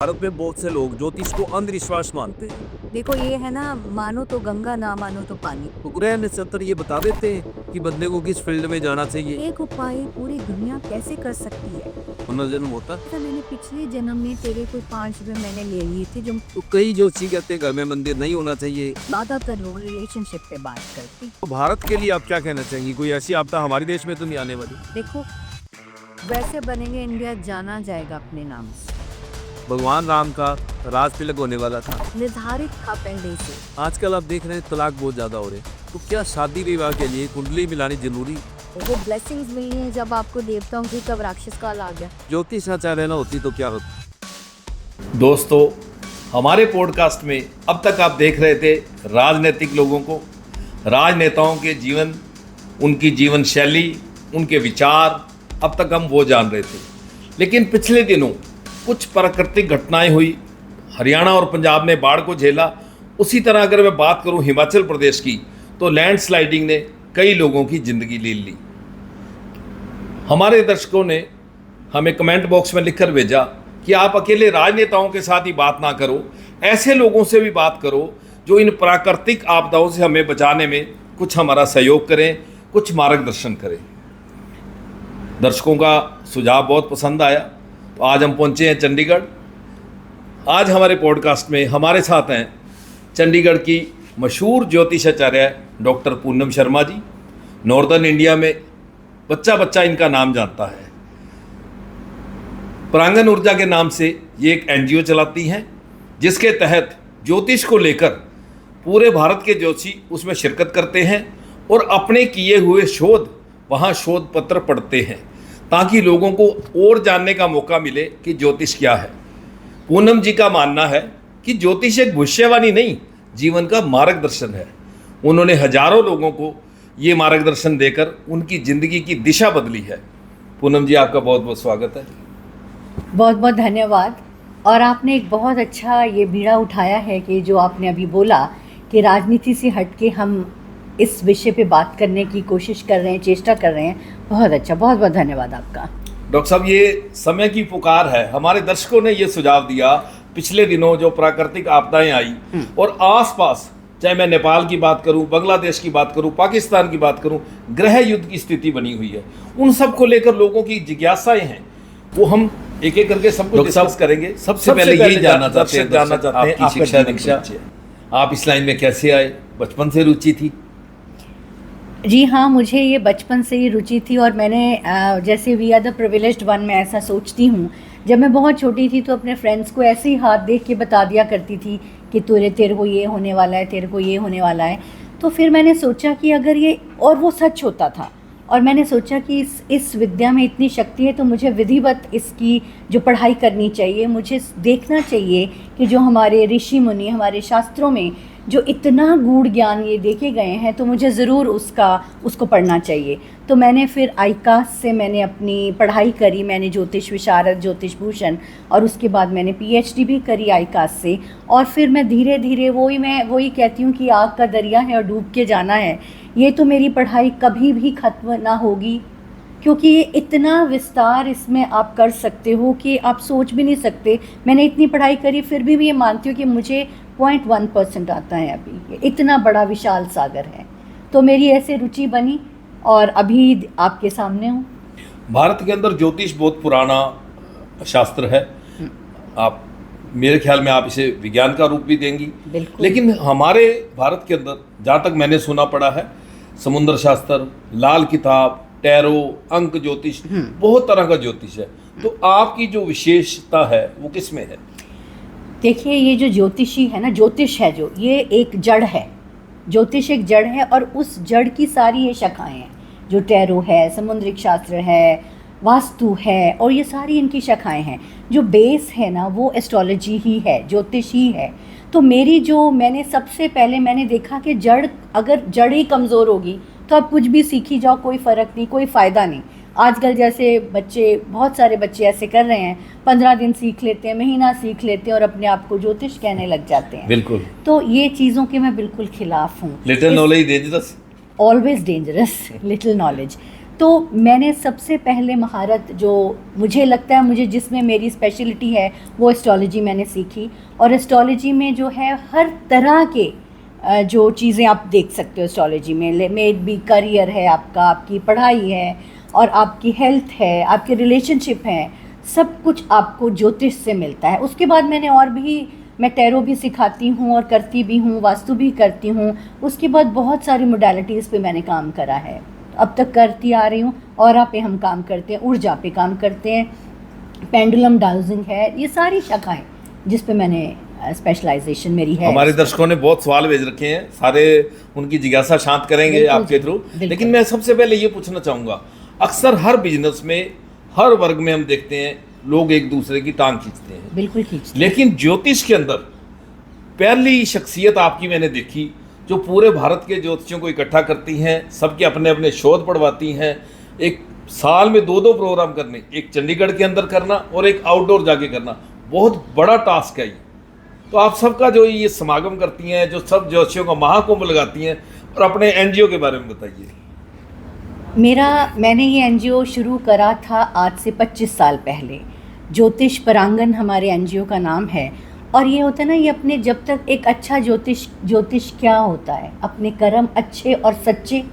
भारत में बहुत से लोग ज्योतिष को अंधविश्वास मानते हैं। देखो ये है ना, मानो तो गंगा ना मानो तो पानी। तो ग्रह नक्षत्र ये बता देते हैं कि बंदे को किस फील्ड में जाना चाहिए। एक उपाय पूरी दुनिया कैसे कर सकती है। पुनर्जन्म होता तो मैंने पिछले जन्म में तेरे को 5 रुपए मैंने ले लिए थे, जो तो कई ज्योतिषी कहते हैं घर में मंदिर नहीं होना चाहिए। ज्यादातर लोग रिलेशनशिप पे बात करती। तो भारत के लिए आप क्या कहना चाहेंगी? कोई ऐसी आपदा हमारे देश में तो नहीं आने वाली? देखो वैसे बनेंगे, इंडिया जाना जाएगा अपने नाम से। भगवान राम का राज तिलक होने वाला था, निर्धारित था पहले से। आजकल आप देख रहे हैं तलाक बहुत ज्यादा हो रहे हैं। तो क्या शादी विवाह के लिए कुंडली मिलानी जरूरी? वो ब्लेसिंग्स मिलनी है जब आपको देवताओं की, कब राक्षस काल आ गया। ज्योतिष आचार्य ना होती तो क्या होता? दोस्तों, हमारे पॉडकास्ट में अब तक आप देख रहे थे राजनीतिक लोगों को, राजनेताओं के जीवन, उनकी जीवन शैली, उनके विचार, अब तक हम वो जान रहे थे। लेकिन पिछले दिनों कुछ प्राकृतिक घटनाएं हुई, हरियाणा और पंजाब ने बाढ़ को झेला। उसी तरह अगर मैं बात करूं हिमाचल प्रदेश की, तो लैंडस्लाइडिंग ने कई लोगों की ज़िंदगी ले ली। हमारे दर्शकों ने हमें कमेंट बॉक्स में लिखकर भेजा कि आप अकेले राजनेताओं के साथ ही बात ना करो, ऐसे लोगों से भी बात करो जो इन प्राकृतिक आपदाओं से हमें बचाने में कुछ हमारा सहयोग करें, कुछ मार्गदर्शन करें। दर्शकों का सुझाव बहुत पसंद आया, तो आज हम पहुंचे हैं चंडीगढ़। आज हमारे पॉडकास्ट में हमारे साथ हैं चंडीगढ़ की मशहूर ज्योतिषाचार्य doctor Poonam Sharma ji. Northern India में बच्चा बच्चा इनका नाम जानता है। प्रांगण ऊर्जा के नाम से ये एक एनजीओ चलाती हैं, जिसके तहत ज्योतिष को लेकर पूरे भारत के ज्योतिषी उसमें शिरकत करते हैं और अपने किए हुए शोध वहाँ शोध पत्र पढ़ते हैं, ताकि लोगों को और जानने का मौका मिले कि ज्योतिष क्या है। पूनम जी का मानना है कि ज्योतिष एक भविष्यवाणी नहीं, जीवन का मार्गदर्शन है। उन्होंने हजारों लोगों को ये मार्गदर्शन देकर उनकी ज़िंदगी की दिशा बदली है। पूनम जी, आपका बहुत बहुत स्वागत है। बहुत बहुत धन्यवाद। और आपने एक बहुत अच्छा ये बीड़ा उठाया है कि जो आपने अभी बोला कि राजनीति से हटके हम इस विषय पे बात करने की कोशिश कर रहे हैं, चेष्टा कर रहे हैं। बहुत अच्छा, बहुत बहुत धन्यवाद आपका। डॉक्टर साहब, ये समय की पुकार है। हमारे दर्शकों ने ये सुझाव दिया, पिछले दिनों जो प्राकृतिक आपदाएं आई और आसपास, चाहे मैं नेपाल की बात करूं, बांग्लादेश की बात करूं, पाकिस्तान की बात करूं, गृह युद्ध की स्थिति बनी हुई है। उन सब को लेकर लोगों की जिज्ञासाएं हैं, वो हम एक एक करके सबको डिस्कस करेंगे। सबसे पहले यही जानना चाहते हैं आपकी शिक्षा दीक्षा, आप इस लाइन में कैसे आए? बचपन से रुचि थी? जी हाँ, मुझे ये बचपन से ही रुचि थी। और मैंने जैसे we are the privileged one, मैं ऐसा सोचती हूँ। जब मैं बहुत छोटी थी तो अपने फ्रेंड्स को ऐसे ही हाथ देख के बता दिया करती थी कि तेरे को ये होने वाला है, तेरे को ये होने वाला है। तो फिर मैंने सोचा कि अगर ये, और वो सच होता था, और मैंने सोचा कि इस विद्या में इतनी शक्ति है तो मुझे विधिवत इसकी जो पढ़ाई करनी चाहिए। मुझे देखना चाहिए कि जो हमारे ऋषि मुनि, हमारे शास्त्रों में जो इतना गूढ़ ज्ञान ये देखे गए हैं, तो मुझे ज़रूर उसको पढ़ना चाहिए। तो मैंने फिर आईकास से मैंने अपनी पढ़ाई करी। मैंने ज्योतिष विशारद, ज्योतिष भूषण, और उसके बाद मैंने पीएचडी भी करी आईकास से। और फिर मैं धीरे धीरे वही कहती हूँ कि आग का दरिया है और डूब के जाना है। ये तो मेरी पढ़ाई कभी भी ख़त्म ना होगी, क्योंकि ये इतना विस्तार इसमें आप कर सकते हो कि आप सोच भी नहीं सकते। मैंने इतनी पढ़ाई करी, फिर भी मैं ये मानती हूँ कि मुझे 0.1% आता है अभी। ये इतना बड़ा विशाल सागर है। तो मेरी ऐसे रुचि बनी और अभी आपके सामने हूँ। भारत के अंदर ज्योतिष बहुत पुराना शास्त्र है। आप, मेरे ख्याल में आप इसे विज्ञान का रूप भी देंगी। बिल्कुल। लेकिन हमारे भारत के अंदर जहाँ तक मैंने सुना पड़ा है, समुद्र शास्त्र, लाल किताब, टैरो, अंक ज्योतिष, बहुत तरह का ज्योतिष है। तो आपकी जो विशेषता है वो किस में है? देखिए, ये जो ज्योतिषी है ना, ज्योतिष है जो, ये एक जड़ है। ज्योतिष एक जड़ है और उस जड़ की सारी ये शाखाएं हैं, जो टैरो है, समुद्रिक शास्त्र है, वास्तु है, और ये सारी इनकी शाखाएं हैं। जो बेस है ना, वो एस्ट्रोलॉजी ही है, ज्योतिष ही है। तो मैंने सबसे पहले मैंने देखा कि अगर जड़ ही कमज़ोर होगी तो आप कुछ भी सीखी जाओ, कोई फ़र्क नहीं, कोई फ़ायदा नहीं। आजकल जैसे बहुत सारे बच्चे ऐसे कर रहे हैं, 15 दिन सीख लेते हैं, महीना सीख लेते हैं और अपने आप को ज्योतिष कहने लग जाते हैं। बिल्कुल। तो ये चीज़ों के मैं बिल्कुल खिलाफ हूँ। Little knowledge dangerous, always dangerous, little knowledge. तो मैंने सबसे पहले महारत जो मुझे लगता है मुझे जिसमें मेरी स्पेशलिटी है वो एस्ट्रोलॉजी मैंने सीखी। और एस्ट्रोलॉजी में जो है हर तरह के जो चीज़ें आप देख सकते हो एस्ट्रोलॉजी में, मे बी करियर है आपका, आपकी पढ़ाई है और आपकी हेल्थ है, आपके रिलेशनशिप हैं, सब कुछ आपको ज्योतिष से मिलता है। उसके बाद मैंने और भी, मैं टैरो भी सिखाती हूँ और करती भी हूँ, वास्तु भी करती हूँ। उसके बाद बहुत सारी मोडालिटीज़ पे मैंने काम करा है, अब तक करती आ रही हूँ। ऑरा पे हम काम करते हैं, ऊर्जा पे काम करते हैं, पेंडुलम डाउजिंग है, ये सारी शाखाएं जिस पे मैंने स्पेशलाइजेशन मेरी है। हमारे दर्शकों ने बहुत सवाल भेज रखे हैं, सारे उनकी जिज्ञासा शांत करेंगे बिल्कुल आपके जी, थ्रू। बिल्कुल। लेकिन मैं सबसे पहले ये पूछना चाहूँगा, अक्सर हर बिजनेस में, हर वर्ग में हम देखते हैं लोग एक दूसरे की टांग खींचते हैं, बिल्कुल खींचते। लेकिन ज्योतिष के अंदर पहली शख्सियत आपकी मैंने देखी जो पूरे भारत के ज्योतिषियों को इकट्ठा करती हैं, सबके अपने अपने शोध पढ़वाती हैं, एक साल में 2-2 प्रोग्राम करने, एक चंडीगढ़ के अंदर करना और एक आउटडोर जाके करना, बहुत बड़ा टास्क है ये। तो आप सबका जो ये समागम करती हैं, जो सब ज्योतिषियों का महाकुंभ लगाती हैं, और अपने एनजीओ के बारे में बताइए। मैंने ये एनजीओ शुरू करा था आज से 25 साल पहले। ज्योतिष परांगण हमारे एनजीओ का नाम है। और ये होता है ना, ये अपने जब तक एक अच्छा ज्योतिष क्या होता है, अपने कर्म अच्छे और सच्चे,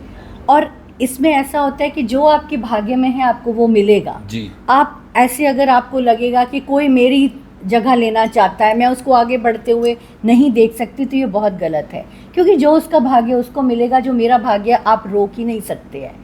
और इसमें ऐसा होता है कि जो आपके भाग्य में है आपको वो मिलेगा जी। आप ऐसे, अगर आपको लगेगा कि कोई मेरी जगह लेना चाहता है, मैं उसको आगे बढ़ते हुए नहीं देख सकती, तो ये बहुत गलत है। क्योंकि जो उसका भाग्य उसको मिलेगा, जो मेरा भाग्य आप रोक ही नहीं सकते हैं।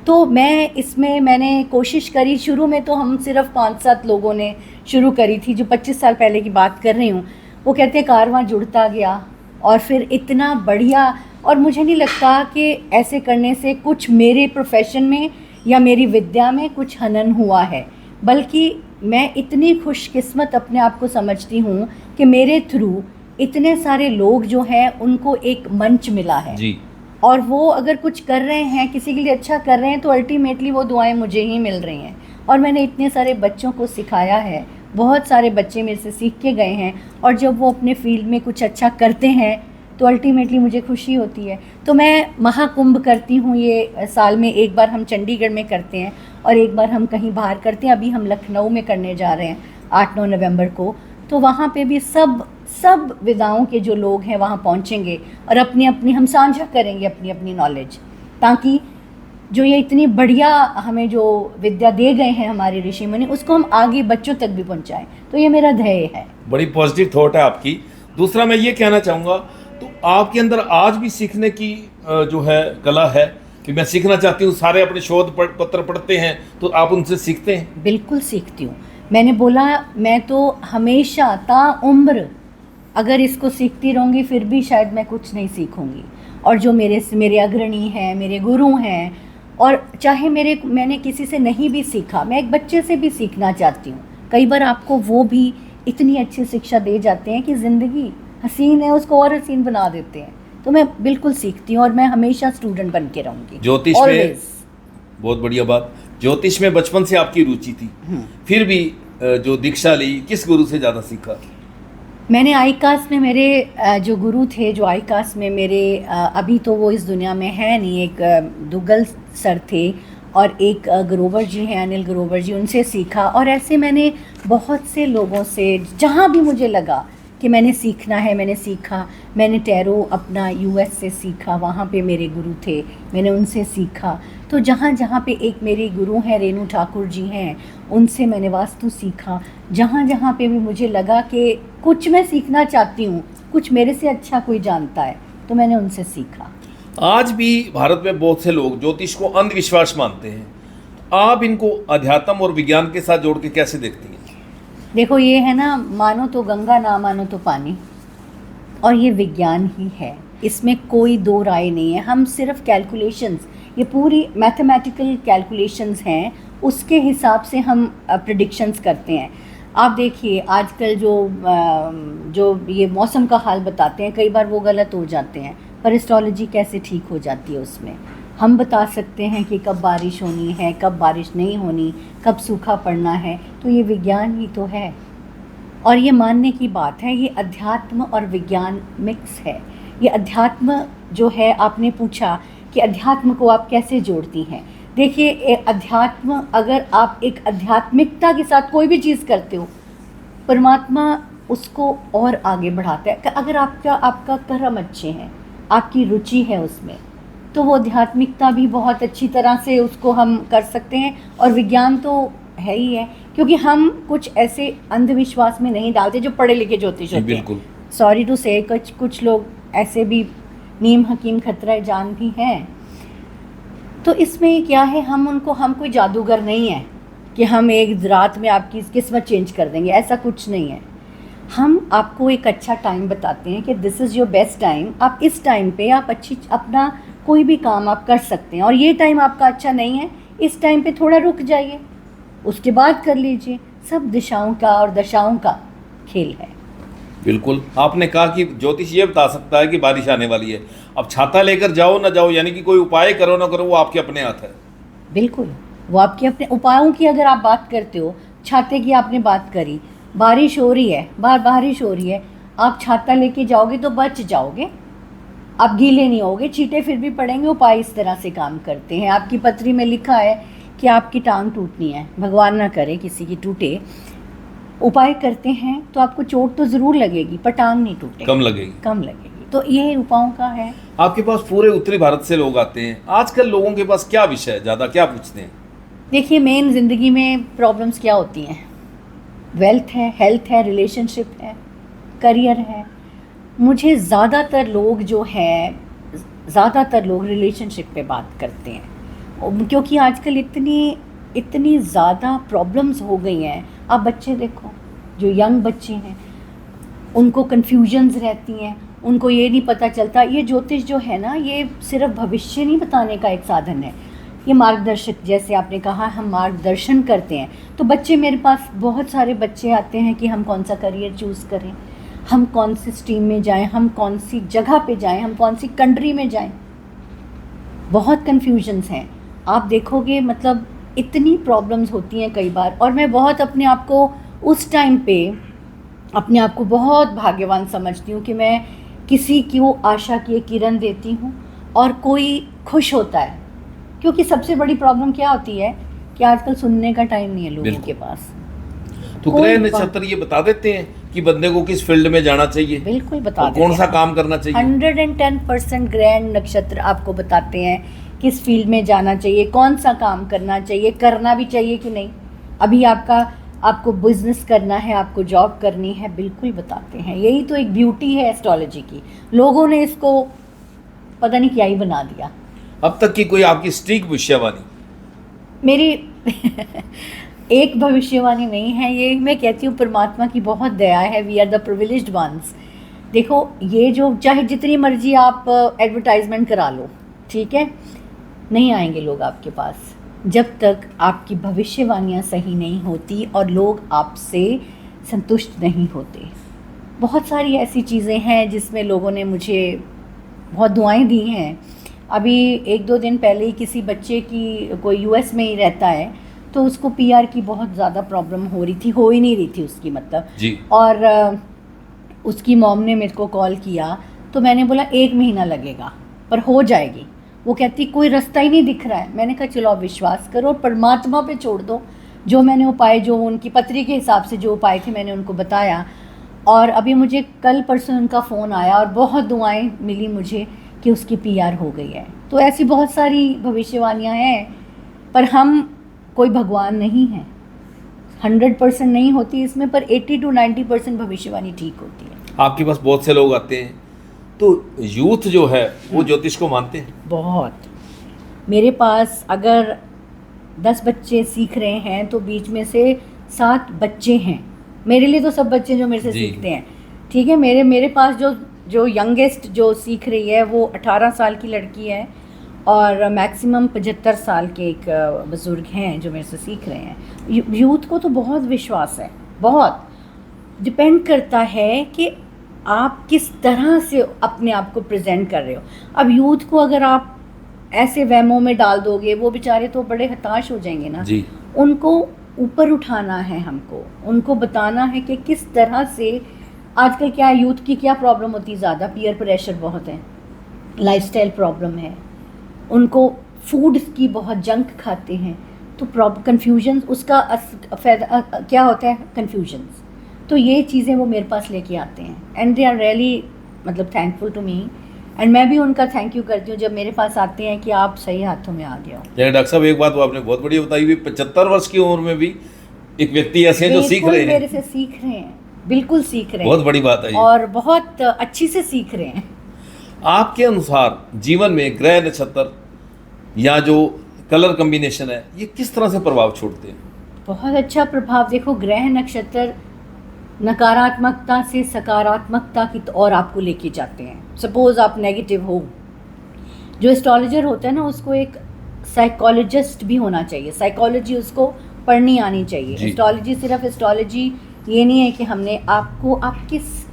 तो मैंने कोशिश करी। शुरू में तो हम सिर्फ 5-7 लोगों ने शुरू करी थी, जो 25 साल पहले की बात कर रही हूँ। वो कहते हैं कारवां जुड़ता गया और फिर इतना बढ़िया। और मुझे नहीं लगता कि ऐसे करने से कुछ मेरे प्रोफेशन में या मेरी विद्या में कुछ हनन हुआ है, बल्कि मैं इतनी खुशकिस्मत अपने आप को समझती हूँ कि मेरे थ्रू इतने सारे लोग जो हैं उनको एक मंच मिला है जी। और वो अगर कुछ कर रहे हैं, किसी के लिए अच्छा कर रहे हैं, तो अल्टीमेटली वो दुआएं मुझे ही मिल रही हैं। और मैंने इतने सारे बच्चों को सिखाया है, बहुत सारे बच्चे मेरे से सीख के गए हैं, और जब वो अपने फील्ड में कुछ अच्छा करते हैं तो अल्टीमेटली मुझे खुशी होती है। तो मैं महाकुंभ करती हूँ, ये साल में एक बार हम चंडीगढ़ में करते हैं और एक बार हम कहीं बाहर करते हैं। अभी हम लखनऊ में करने जा रहे हैं 8-9 नवंबर को। तो वहाँ पे भी सब विधाओं के जो लोग हैं वहाँ पहुँचेंगे और अपनी हम साझा करेंगे अपनी नॉलेज, ताकि जो ये इतनी बढ़िया हमें जो विद्या दे गए हैं हमारे ऋषि मुनि, उसको हम आगे बच्चों तक भी पहुँचाएं। तो ये मेरा ध्येय है। बड़ी पॉजिटिव थॉट है आपकी। दूसरा मैं ये कहना चाहूँगा, तो आपके अंदर आज भी सीखने की जो है कला है कि मैं सीखना चाहती हूँ, सारे अपने शोध पत्र पढ़ते हैं, तो आप उनसे सीखते हैं? बिल्कुल सीखती हूँ। मैंने बोला, मैं तो हमेशा ताउम्र अगर इसको सीखती रहूँगी, फिर भी शायद मैं कुछ नहीं सीखूँगी। और जो मेरे अग्रणी हैं, मेरे गुरु हैं, और चाहे मैंने किसी से नहीं भी सीखा, मैं एक बच्चे से भी सीखना चाहती हूँ। कई बार आपको वो भी इतनी अच्छी शिक्षा दे जाते हैं कि ज़िंदगी हसीन है, उसको और हसीन बना देते हैं। तो मैं बिल्कुल सीखती हूँ और मैं हमेशा स्टूडेंट बन के रहूँगी। ज्योतिष में बहुत बढ़िया बात, ज्योतिष में बचपन से आपकी रुचि थी, फिर भी जो दीक्षा ली, किस गुरु से ज़्यादा सीखा? मैंने आईकास में मेरे जो गुरु थे, जो आईकास में मेरे अभी तो वो इस दुनिया में है नहीं, एक दुग्गल सर थे और एक ग्रोवर जी हैं, अनिल ग्रोवर जी, उनसे सीखा। और ऐसे मैंने बहुत से लोगों से, जहाँ भी मुझे लगा कि मैंने सीखना है, मैंने सीखा। मैंने टैरो अपना यूएस से सीखा, वहाँ पे मेरे गुरु थे, मैंने उनसे सीखा। तो जहाँ पे एक मेरी गुरु हैं रेणु ठाकुर जी हैं, उनसे मैंने वास्तु सीखा। जहाँ पे भी मुझे लगा कि कुछ मैं सीखना चाहती हूँ, कुछ मेरे से अच्छा कोई जानता है, तो मैंने उनसे सीखा। आज भी भारत में बहुत से लोग ज्योतिष को अंधविश्वास मानते हैं, आप इनको अध्यात्म और विज्ञान के साथ जोड़ के कैसे देखती हैं? देखो, ये है ना, मानो तो गंगा ना मानो तो पानी, और ये विज्ञान ही है, इसमें कोई दो राय नहीं है। हम सिर्फ कैलकुलेशंस, ये पूरी मैथमेटिकल कैलकुलेशंस हैं, उसके हिसाब से हम प्रेडिक्शंस करते हैं। आप देखिए आजकल जो ये मौसम का हाल बताते हैं, कई बार वो गलत हो जाते हैं, पर एस्ट्रोलॉजी कैसे ठीक हो जाती है उसमें। हम बता सकते हैं कि कब बारिश होनी है, कब बारिश नहीं होनी, कब सूखा पड़ना है। तो ये विज्ञान ही तो है, और ये मानने की बात है। ये अध्यात्म और विज्ञान मिक्स है। ये अध्यात्म जो है, आपने पूछा कि अध्यात्म को आप कैसे जोड़ती हैं। देखिए अध्यात्म, अगर आप एक आध्यात्मिकता के साथ कोई भी चीज़ करते हो, परमात्मा उसको और आगे बढ़ाता है। अगर आपका कर्म अच्छे हैं, आपकी रुचि है उसमें, तो वो आध्यात्मिकता भी बहुत अच्छी तरह से उसको हम कर सकते हैं। और विज्ञान तो है ही है, क्योंकि हम कुछ ऐसे अंधविश्वास में नहीं डालते जो पढ़े लिखे ज्योतिष होते हैं। बिल्कुल। सॉरी टू से कुछ लोग ऐसे भी नीम हकीम खतरा जान भी हैं। तो इसमें क्या है, हम कोई जादूगर नहीं है कि हम एक रात में आपकी किस्मत चेंज कर देंगे, ऐसा कुछ नहीं है। हम आपको एक अच्छा टाइम बताते हैं कि this is your best time, आप इस टाइम पे आप अपना कोई भी काम आप कर सकते हैं। और ये टाइम आपका अच्छा नहीं है, इस टाइम पे थोड़ा रुक जाइए, उसके बाद कर लीजिए। सब दिशाओं का और दशाओं का खेल है। बिल्कुल। आपने कहा कि ज्योतिष ये बता सकता है कि बारिश आने वाली है। अब छाता लेकर जाओ ना जाओ, यानी कि कोई उपाय करो ना करो, वो आपके अपने हाथ है। बिल्कुल, वो आपके अपने उपायों की अगर आप बात करते हो, छाते की आपने बात करी, बारिश हो रही है, बारिश हो रही है, आप छाता लेके जाओगे तो बच जाओगे, आप गीले नहीं होगे, छींटे फिर भी पड़ेंगे। उपाय इस तरह से काम करते हैं। आपकी पत्री में लिखा है कि आपकी टांग टूटनी है, भगवान ना करे किसी की टूटे, उपाय करते हैं तो आपको चोट तो ज़रूर लगेगी पर टांग नहीं टूटेगी, कम लगेगी। तो ये उपायों का है। आपके पास पूरे उत्तरी भारत से लोग आते हैं। आजकल लोगों के पास क्या विषय है, ज़्यादा क्या पूछते हैं? देखिए, मेन ज़िंदगी में प्रॉब्लम्स क्या होती हैं? वेल्थ है, हेल्थ है, रिलेशनशिप है, करियर है। मुझे ज़्यादातर लोग रिलेशनशिप पे बात करते हैं, क्योंकि आजकल इतनी ज़्यादा प्रॉब्लम्स हो गई हैं। आप बच्चे देखो, जो यंग बच्चे हैं, उनको कन्फ्यूजन्स रहती हैं, उनको ये नहीं पता चलता। ये ज्योतिष जो है ना, ये सिर्फ भविष्य नहीं बताने का एक साधन है, ये मार्गदर्शक, जैसे आपने कहा हम मार्गदर्शन करते हैं। तो बच्चे, मेरे पास बहुत सारे बच्चे आते हैं कि हम कौन सा करियर चूज़ करें, हम कौन सी स्ट्रीम में जाएं, हम कौन सी जगह पे जाएं, हम कौन सी कंट्री में जाएं। बहुत कन्फ्यूजन्स हैं। आप देखोगे, मतलब इतनी प्रॉब्लम्स होती हैं कई बार। और मैं बहुत अपने आप को उस टाइम पे अपने आप को बहुत भाग्यवान समझती हूँ कि मैं किसी की आशा की एक किरण देती हूँ और कोई खुश होता है। क्योंकि सबसे बड़ी प्रॉब्लम क्या होती है कि आजकल सुनने का टाइम नहीं है लोगों के पास। तो ग्रह नक्षत्र ये बता देते हैं कि बंदे को किस फील्ड में जाना चाहिए, बिल्कुल बता देते कौन सा हैं। काम करना चाहिए। 110% ग्रह नक्षत्र आपको बताते हैं किस फील्ड में जाना चाहिए, कौन सा काम करना चाहिए, करना भी चाहिए कि नहीं। अभी आपको बिजनेस करना है, आपको जॉब करनी है, बिल्कुल बताते हैं। यही तो एक ब्यूटी है एस्ट्रोलॉजी की। लोगों ने इसको पता नहीं क्या ही बना दिया। अब तक की कोई आपकी स्ट्रीक भविष्यवाणी? मेरी एक भविष्यवाणी नहीं है, ये मैं कहती हूँ परमात्मा की बहुत दया है। We are the privileged ones. देखो, ये जो चाहे जितनी मर्जी आप एडवर्टाइजमेंट करा लो, ठीक है, नहीं आएंगे लोग आपके पास जब तक आपकी भविष्यवाणियाँ सही नहीं होती और लोग आपसे संतुष्ट नहीं होते। बहुत सारी ऐसी चीज़ें हैं जिसमें लोगों ने मुझे बहुत दुआएं दी हैं। अभी 1-2 दिन पहले ही किसी बच्चे की, कोई यूएस में ही रहता है, तो उसको पीआर की बहुत ज़्यादा प्रॉब्लम हो ही नहीं रही थी उसकी, मतलब जी। और उसकी मॉम ने मेरे को कॉल किया, तो मैंने बोला 1 महीना लगेगा पर हो जाएगी। वो कहती कोई रास्ता ही नहीं दिख रहा है। मैंने कहा चलो आप विश्वास करो और परमात्मा पे छोड़ दो। जो मैंने उपाय, जो उनकी पत्री के हिसाब से जो उपाय थे, मैंने उनको बताया। और अभी मुझे कल परसों उनका फ़ोन आया और बहुत दुआएं मिली मुझे कि उसकी पीआर हो गई है। तो ऐसी बहुत सारी भविष्यवाणियाँ हैं, पर हम कोई भगवान नहीं हैं। 100% नहीं होती इसमें, पर 80 to 90% भविष्यवाणी ठीक होती है। आपके पास बहुत से लोग आते हैं, तो यूथ जो है वो ज्योतिष को मानते हैं? बहुत। मेरे पास अगर 10 बच्चे सीख रहे हैं तो बीच में से 7 बच्चे हैं। मेरे लिए तो सब बच्चे जो मेरे से सीखते हैं, ठीक है। मेरे पास जो यंगेस्ट जो सीख रही है वो 18 साल की लड़की है और मैक्सिमम 75 साल के एक बुज़ुर्ग हैं जो मेरे से सीख रहे हैं। यूथ को तो बहुत विश्वास है, बहुत। डिपेंड करता है कि आप किस तरह से अपने आप को प्रेजेंट कर रहे हो। अब यूथ को अगर आप ऐसे वहमों में डाल दोगे, वो बेचारे तो बड़े हताश हो जाएंगे ना जी। उनको ऊपर उठाना है, हमको उनको बताना है कि किस तरह से। आजकल क्या यूथ की क्या प्रॉब्लम होती है, ज़्यादा पीयर प्रेशर बहुत है, लाइफस्टाइल प्रॉब्लम है, उनको फूड की बहुत जंक खाते हैं, तो कन्फ्यूजन उसका क्या होता है, कन्फ्यूजन्स। तो ये चीज़ें वो मेरे पास लेके आते हैं एंड दे आर रियली मतलब थैंकफुल टू मी, एंड मैं भी उनका थैंक यू करती हूँ जब मेरे पास आते हैं कि आप सही हाथों में आ गए हो। यानी डॉक्टर साहब एक बात वो आपने बहुत बढ़िया बताई हुई, 75 वर्ष की उम्र में भी एक व्यक्ति ऐसे हैं जो सीख रहे हैं, मेरे से सीख रहे हैं, बिल्कुल सीख रहे हैं, बहुत बड़ी बात है ये। और बहुत अच्छी से सीख रहे हैं। आपके अनुसार जीवन में ग्रह नक्षत्र या जो कलर कॉम्बिनेशन है ये किस तरह से प्रभाव छोड़ते हैं? बहुत अच्छा प्रभाव। देखो, ग्रह नक्षत्र नकारात्मकता से सकारात्मकता की ओर आपको लेके जाते हैं। सपोज आप नेगेटिव हो, जो एस्ट्रोलॉजर होता है ना, उसको एक साइकोलॉजिस्ट भी होना चाहिए, साइकोलॉजी उसको पढ़नी आनी चाहिए। एस्ट्रोलॉजी सिर्फ एस्ट्रोलॉजी ये नहीं है कि हमने आपको, आप किस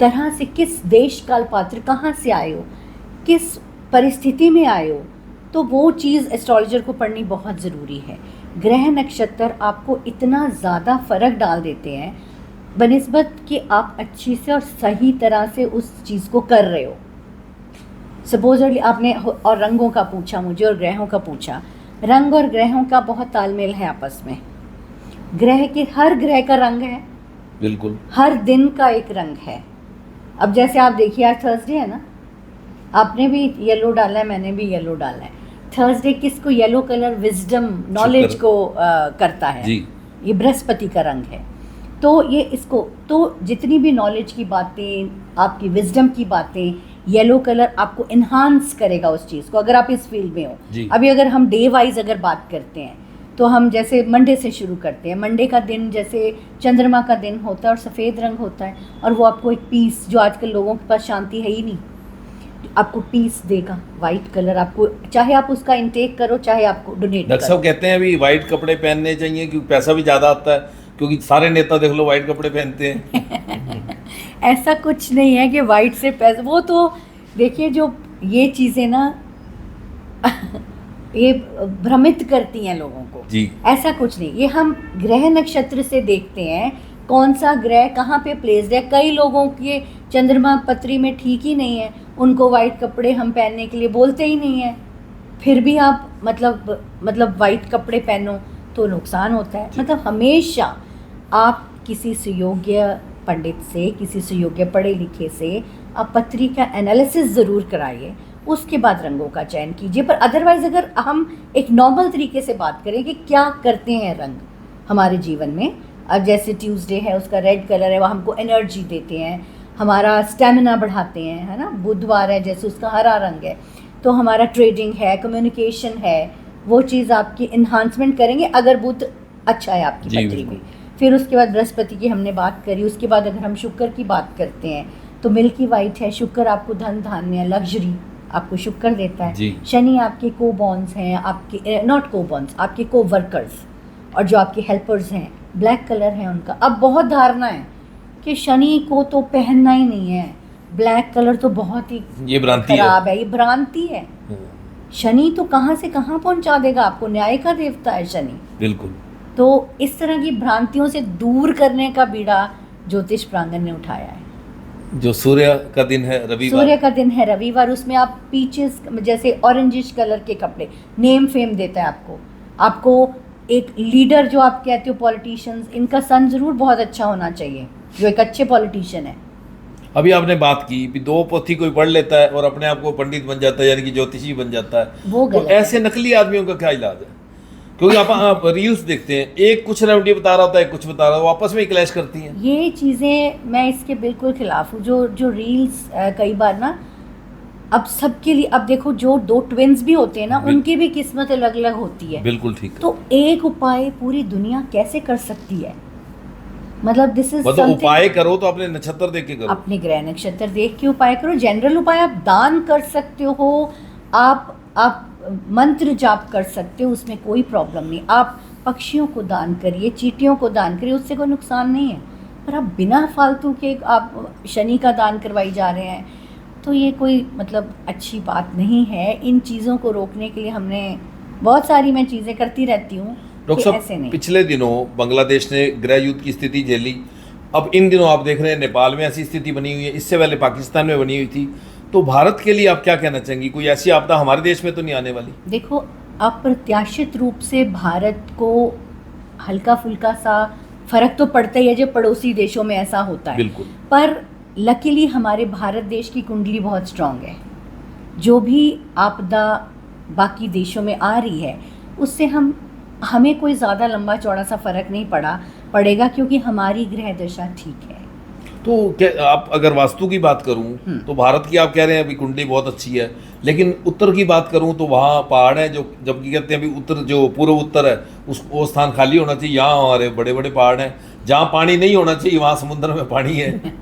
तरह से, किस देश काल पात्र, कहाँ से आए हो, किस परिस्थिति में आए हो, तो वो चीज़ एस्ट्रोलॉजर को पढ़नी बहुत ज़रूरी है। ग्रह नक्षत्र आपको इतना ज़्यादा फ़र्क डाल देते हैं बनिस्बत कि आप अच्छी से और सही तरह से उस चीज़ को कर रहे हो। सपोजली आपने और रंगों का पूछा मुझे और ग्रहों का पूछा। रंग और ग्रहों का बहुत तालमेल है आपस में। ग्रह के, हर ग्रह का रंग है, बिल्कुल हर दिन का एक रंग है। अब जैसे आप देखिए, आज थर्सडे है ना, आपने भी येलो डाला है, मैंने भी येलो डाला है। थर्सडे किसको, येलो कलर विजडम, नॉलेज को करता है जी। ये बृहस्पति का रंग है। तो ये इसको, तो जितनी भी नॉलेज की बातें, आपकी विजडम की बातें, येलो कलर आपको इन्हांस करेगा उस चीज़ को, अगर आप इस फील्ड में हो। अभी अगर हम डे वाइज अगर बात करते हैं तो हम जैसे मंडे से शुरू करते हैं। मंडे का दिन जैसे चंद्रमा का दिन होता है और सफ़ेद रंग होता है, और वो आपको एक पीस, जो आजकल लोगों के पास शांति है ही नहीं, आपको पीस देगा। वाइट कलर आपको, चाहे आप उसका इंटेक करो, चाहे आपको डोनेट डॉक्टर साहब कहते हैं अभी वाइट कपड़े पहनने चाहिए क्योंकि पैसा भी ज़्यादा आता है, क्योंकि सारे नेता देख लो वाइट कपड़े पहनते हैं। ऐसा कुछ नहीं है कि वाइट से पैसा, वो तो देखिए, जो ये चीज़ें ना ये भ्रमित करती हैं लोगों को जी। ऐसा कुछ नहीं, ये हम ग्रह नक्षत्र से देखते हैं कौन सा ग्रह कहाँ पे प्लेस्ड है। कई लोगों के चंद्रमा पत्री में ठीक ही नहीं है, उनको वाइट कपड़े हम पहनने के लिए बोलते ही नहीं है, फिर भी आप मतलब वाइट कपड़े पहनो तो नुकसान होता है। मतलब हमेशा आप किसी सुयोग्य पंडित से, किसी सुयोग्य पढ़े लिखे से आप पत्री का एनालिसिस ज़रूर कराइए, उसके बाद रंगों का चयन कीजिए। पर अदरवाइज़ अगर हम एक नॉर्मल तरीके से बात करें कि क्या करते हैं रंग हमारे जीवन में, अब जैसे ट्यूसडे है, उसका रेड कलर है, वह हमको एनर्जी देते हैं, हमारा स्टेमिना बढ़ाते हैं, है ना। बुधवार है, जैसे उसका हरा रंग है, तो हमारा ट्रेडिंग है, कम्युनिकेशन है, वो चीज़ आपकी इन्हांसमेंट करेंगे अगर बुध अच्छा है आपकी पत्री में। फिर उसके बाद बृहस्पति की हमने बात करी। उसके बाद अगर हम शुक्र की बात करते हैं तो मिल्की वाइट है। शुक्र आपको धन धान्य, लग्जरी आपको शुक्र देता है। शनि आपके को बॉन्ड्स हैं, आपके नॉट को बॉन्ड्स, आपके को वर्कर्स और जो आपके हेल्पर्स हैं, ब्लैक कलर है उनका। अब बहुत धारणा है कि शनि को तो पहनना ही नहीं है, ब्लैक कलर तो बहुत ही ये भ्रांति खराब है, ये भ्रांति है। शनि तो कहाँ से कहाँ पहुंचा देगा आपको, न्याय का देवता है शनि। बिल्कुल। तो इस तरह की भ्रांतियों से दूर करने का बीड़ा ज्योतिष प्रांगण ने उठाया है। जो सूर्य का दिन है रविवार, सूर्य का दिन है रविवार, उसमें आप पीचेस जैसे ऑरेंजिश कलर के कपड़े, नेम फेम देता है आपको एक लीडर जो आप कहते हो, पॉलिटिशियंस, इनका सन जरूर बहुत अच्छा होना चाहिए, जो एक अच्छे पॉलिटिशियन है। अभी आपने बात की कि 2 पोथी कोई पढ़ लेता है और अपने आप को पंडित बन जाता है, यानी कि ज्योतिषी बन जाता है, वो तो ऐसे नकली आदमियों का क्या इलाज है? क्योंकि आप रील्स देखते हैं, एक कुछ रेमेडी बता रहा होता है, कुछ बता रहा है, वो आपस में ही क्लैश करती हैं। ये चीज़ें मैं इसके बिल्कुल खिलाफ हूँ। जो रील्स कई बार ना, अब सबके लिए, अब देखो जो 2 ट्विन्स भी होते हैं ना, उनकी भी किस्मत अलग अलग होती है। बिल्कुल ठीक। तो एक उपाय पूरी दुनिया कैसे कर सकती है? मतलब दिस इज मतलब उपाय करो तो अपने नक्षत्र देख के करो, अपने ग्रह नक्षत्र देख के उपाय करो। जनरल उपाय आप दान कर सकते हो, आप मंत्र जाप कर सकते हो, उसमें कोई प्रॉब्लम नहीं। आप पक्षियों को दान करिए, चींटियों को दान करिए, उससे कोई नुकसान नहीं है। पर आप बिना फालतू के आप शनि का दान करवाई जा रहे हैं, तो ये कोई मतलब अच्छी बात नहीं है। इन चीज़ों को रोकने के लिए हमने बहुत सारी मैं चीज़ें करती रहती हूँ। डॉक्टर साहब, पिछले दिनों बांग्लादेश ने गृह युद्ध की स्थिति झेली, अब इन दिनों आप देख रहे हैं नेपाल में ऐसी स्थिति बनी हुई है, इससे पहले पाकिस्तान में बनी हुई थी। तो भारत के लिए आप क्या कहना चाहेंगी? कोई ऐसी आपदा हमारे देश में तो नहीं आने वाली? देखो, अप्रत्याशित रूप से भारत को हल्का फुल्का सा फर्क तो पड़ता ही है जब पड़ोसी देशों में ऐसा होता है। बिल्कुल। पर लकीली हमारे भारत देश की कुंडली बहुत स्ट्रांग है। जो भी आपदा बाकी देशों में आ रही है उससे हमें कोई ज़्यादा लंबा चौड़ा सा फर्क नहीं पड़ेगा, क्योंकि हमारी ग्रह दशा ठीक है। तो क्या आप अगर वास्तु की बात करूं तो भारत की आप कह रहे हैं अभी कुंडली बहुत अच्छी है, लेकिन उत्तर की बात करूं तो वहाँ पहाड़ है, जो जबकि कहते हैं अभी उत्तर जो पूर्व उत्तर है वो स्थान खाली होना चाहिए। यहाँ हमारे बड़े बड़े पहाड़ हैं, जहाँ पानी नहीं होना चाहिए वहाँ समुद्र में पानी है।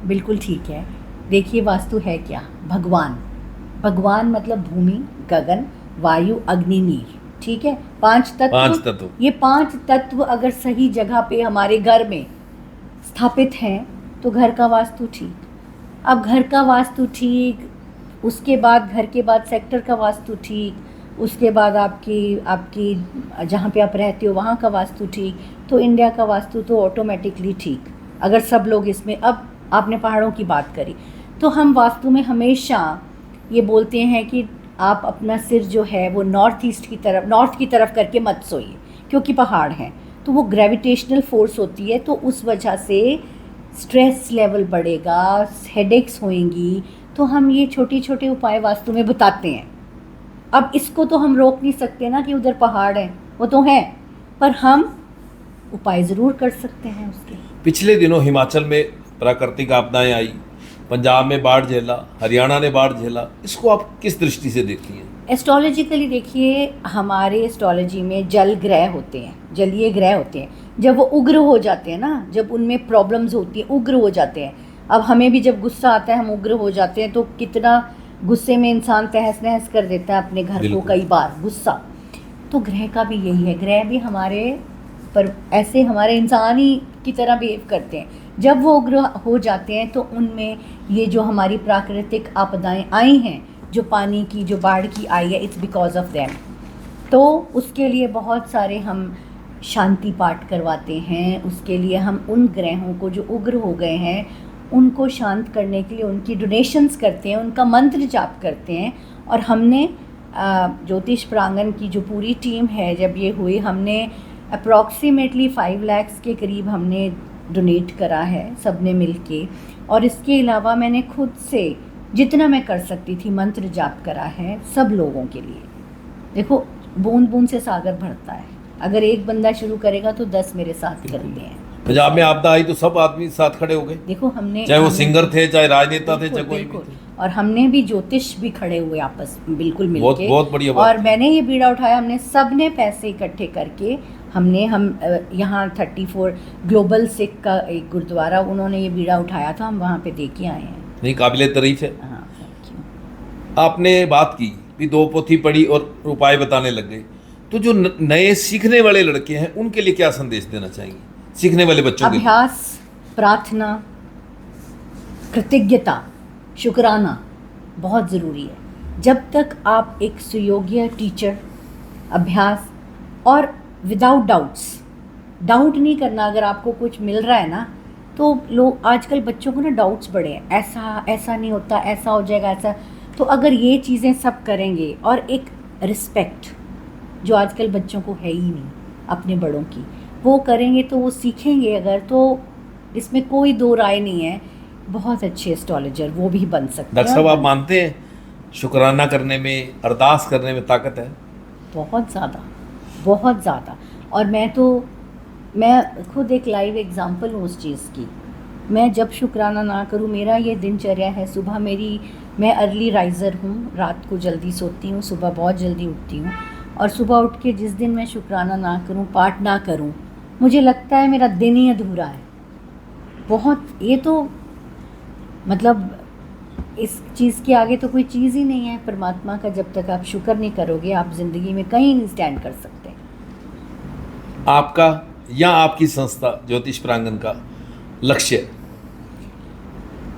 बिल्कुल ठीक है। देखिए, वास्तु है क्या? भगवान मतलब भूमि, गगन, वायु, अग्नि, नीर। ठीक है, पांच तत्व। ये 5 तत्व अगर सही जगह पे हमारे घर में स्थापित हैं तो घर का वास्तु ठीक। अब घर का वास्तु ठीक, उसके बाद घर के बाद सेक्टर का वास्तु ठीक, उसके बाद आपकी जहाँ पे आप रहते हो वहाँ का वास्तु ठीक, तो इंडिया का वास्तु तो ऑटोमेटिकली ठीक। अगर सब लोग इसमें, अब आपने पहाड़ों की बात करी, तो हम वास्तु में हमेशा ये बोलते हैं कि आप अपना सिर जो है वो नॉर्थ की तरफ करके मत सोइए, क्योंकि पहाड़ हैं तो वो ग्रेविटेशनल फोर्स होती है, तो उस वजह से स्ट्रेस लेवल बढ़ेगा, हेडेक्स होएंगी। तो हम ये छोटे छोटे उपाय वास्तु में बताते हैं। अब इसको तो हम रोक नहीं सकते ना कि उधर पहाड़ है, वो तो है, पर हम उपाय ज़रूर कर सकते हैं उसके। पिछले दिनों हिमाचल में प्राकृतिक आपदाएं आई, पंजाब में बाढ़ झेला, हरियाणा ने बाढ़ झेला, इसको आप किस दृष्टि से देखती हैं? एस्ट्रोलॉजिकली देखिए, हमारे एस्ट्रोलॉजी में जल ग्रह होते हैं, जलीय ग्रह होते हैं। जब वो उग्र हो जाते हैं ना, जब उनमें प्रॉब्लम्स होती हैं, उग्र हो जाते हैं। अब हमें भी जब गुस्सा आता है हम उग्र हो जाते हैं, तो कितना गुस्से में इंसान तहस नहस कर देता है अपने घर को, कई बार गुस्सा। तो ग्रह का भी यही है, ग्रह भी हमारे पर ऐसे हमारे इंसान ही की तरह बिहेव करते हैं। जब वो उग्र हो जाते हैं तो उनमें ये जो हमारी प्राकृतिक आपदाएं आई हैं, जो पानी की, जो बाढ़ की आई है, इट्स बिकॉज ऑफ देम। तो उसके लिए बहुत सारे हम शांति पाठ करवाते हैं। उसके लिए हम उन ग्रहों को जो उग्र हो गए हैं उनको शांत करने के लिए उनकी डोनेशंस करते हैं, उनका मंत्र जाप करते हैं। और हमने ज्योतिष प्रांगण की जो पूरी टीम है, जब ये हुई, हमने अप्रॉक्सीमेटली 5 लाख के करीब हमने डोनेट करा है सबने मिलके। और इसके अलावा मैंने खुद से जितना मैं कर सकती थी मंत्र जाप करा है सब लोगों के लिए। देखो, बूंद बूंद से सागर भरता है। अगर एक बंदा शुरू करेगा तो 10 मेरे साथ करते हैं। पंजाब में आपदा आई तो सब आदमी साथ खड़े हो गए। देखो, हमने चाहे वो सिंगर थे, चाहे राजनेता थे, चाहे कोई भी थे। और हमने भी ज्योतिष भी खड़े हुए आपस में बिल्कुल मिलके। बहुत बढ़िया बात। और मैंने ये बीड़ा उठाया, हमने सब ने पैसे इकट्ठे करके हम यहाँ 34 ग्लोबल सिख का एक गुरुद्वारा, उन्होंने ये बीड़ा उठाया था, हम वहाँ पे दे के आए हैं। नहीं, काबिले तारीफ है। हाँ, थैंक यू। आपने बात की भी 2 पोथी पढ़ी और उपाय बताने लग गए, तो जो नए सीखने वाले लड़के हैं उनके लिए क्या संदेश देना चाहेंगे? सीखने वाले बच्चों के लिए अभ्यास, प्रार्थना, कृतज्ञता, शुक्राना बहुत ज़रूरी है। जब तक आप एक सुयोग्य टीचर, अभ्यास और विदाउट डाउट नहीं करना। अगर आपको कुछ मिल रहा है ना, तो लोग आजकल बच्चों को ना डाउट्स बड़े हैं, ऐसा नहीं होता, ऐसा हो जाएगा, ऐसा। तो अगर ये चीज़ें सब करेंगे और एक रिस्पेक्ट जो आजकल बच्चों को है ही नहीं अपने बड़ों की, वो करेंगे तो वो सीखेंगे। अगर तो इसमें कोई दो राय नहीं है, बहुत अच्छे एस्ट्रोलॉजर वो भी बन सकते हैं। डॉक्टर साहब, आप मानते हैं शुक्राना करने में, अरदास करने में ताकत है? बहुत ज़्यादा। और मैं खुद एक लाइव एग्जांपल हूँ उस चीज़ की। मैं जब शुक्राना ना करूँ, मेरा ये दिनचर्या है, सुबह मैं अर्ली राइज़र हूँ, रात को जल्दी सोती हूँ, सुबह बहुत जल्दी उठती हूँ। और सुबह उठ के जिस दिन मैं शुक्राना ना करूँ, पाठ ना करूँ, मुझे लगता है मेरा दिन ही अधूरा है। बहुत, ये तो मतलब इस चीज़ के आगे तो कोई चीज़ ही नहीं है परमात्मा का। जब तक आप शुक्र नहीं करोगे, आप ज़िंदगी में कहीं नहीं स्टैंड कर सकते। आपका या आपकी संस्था ज्योतिष प्रांगण का लक्ष्य?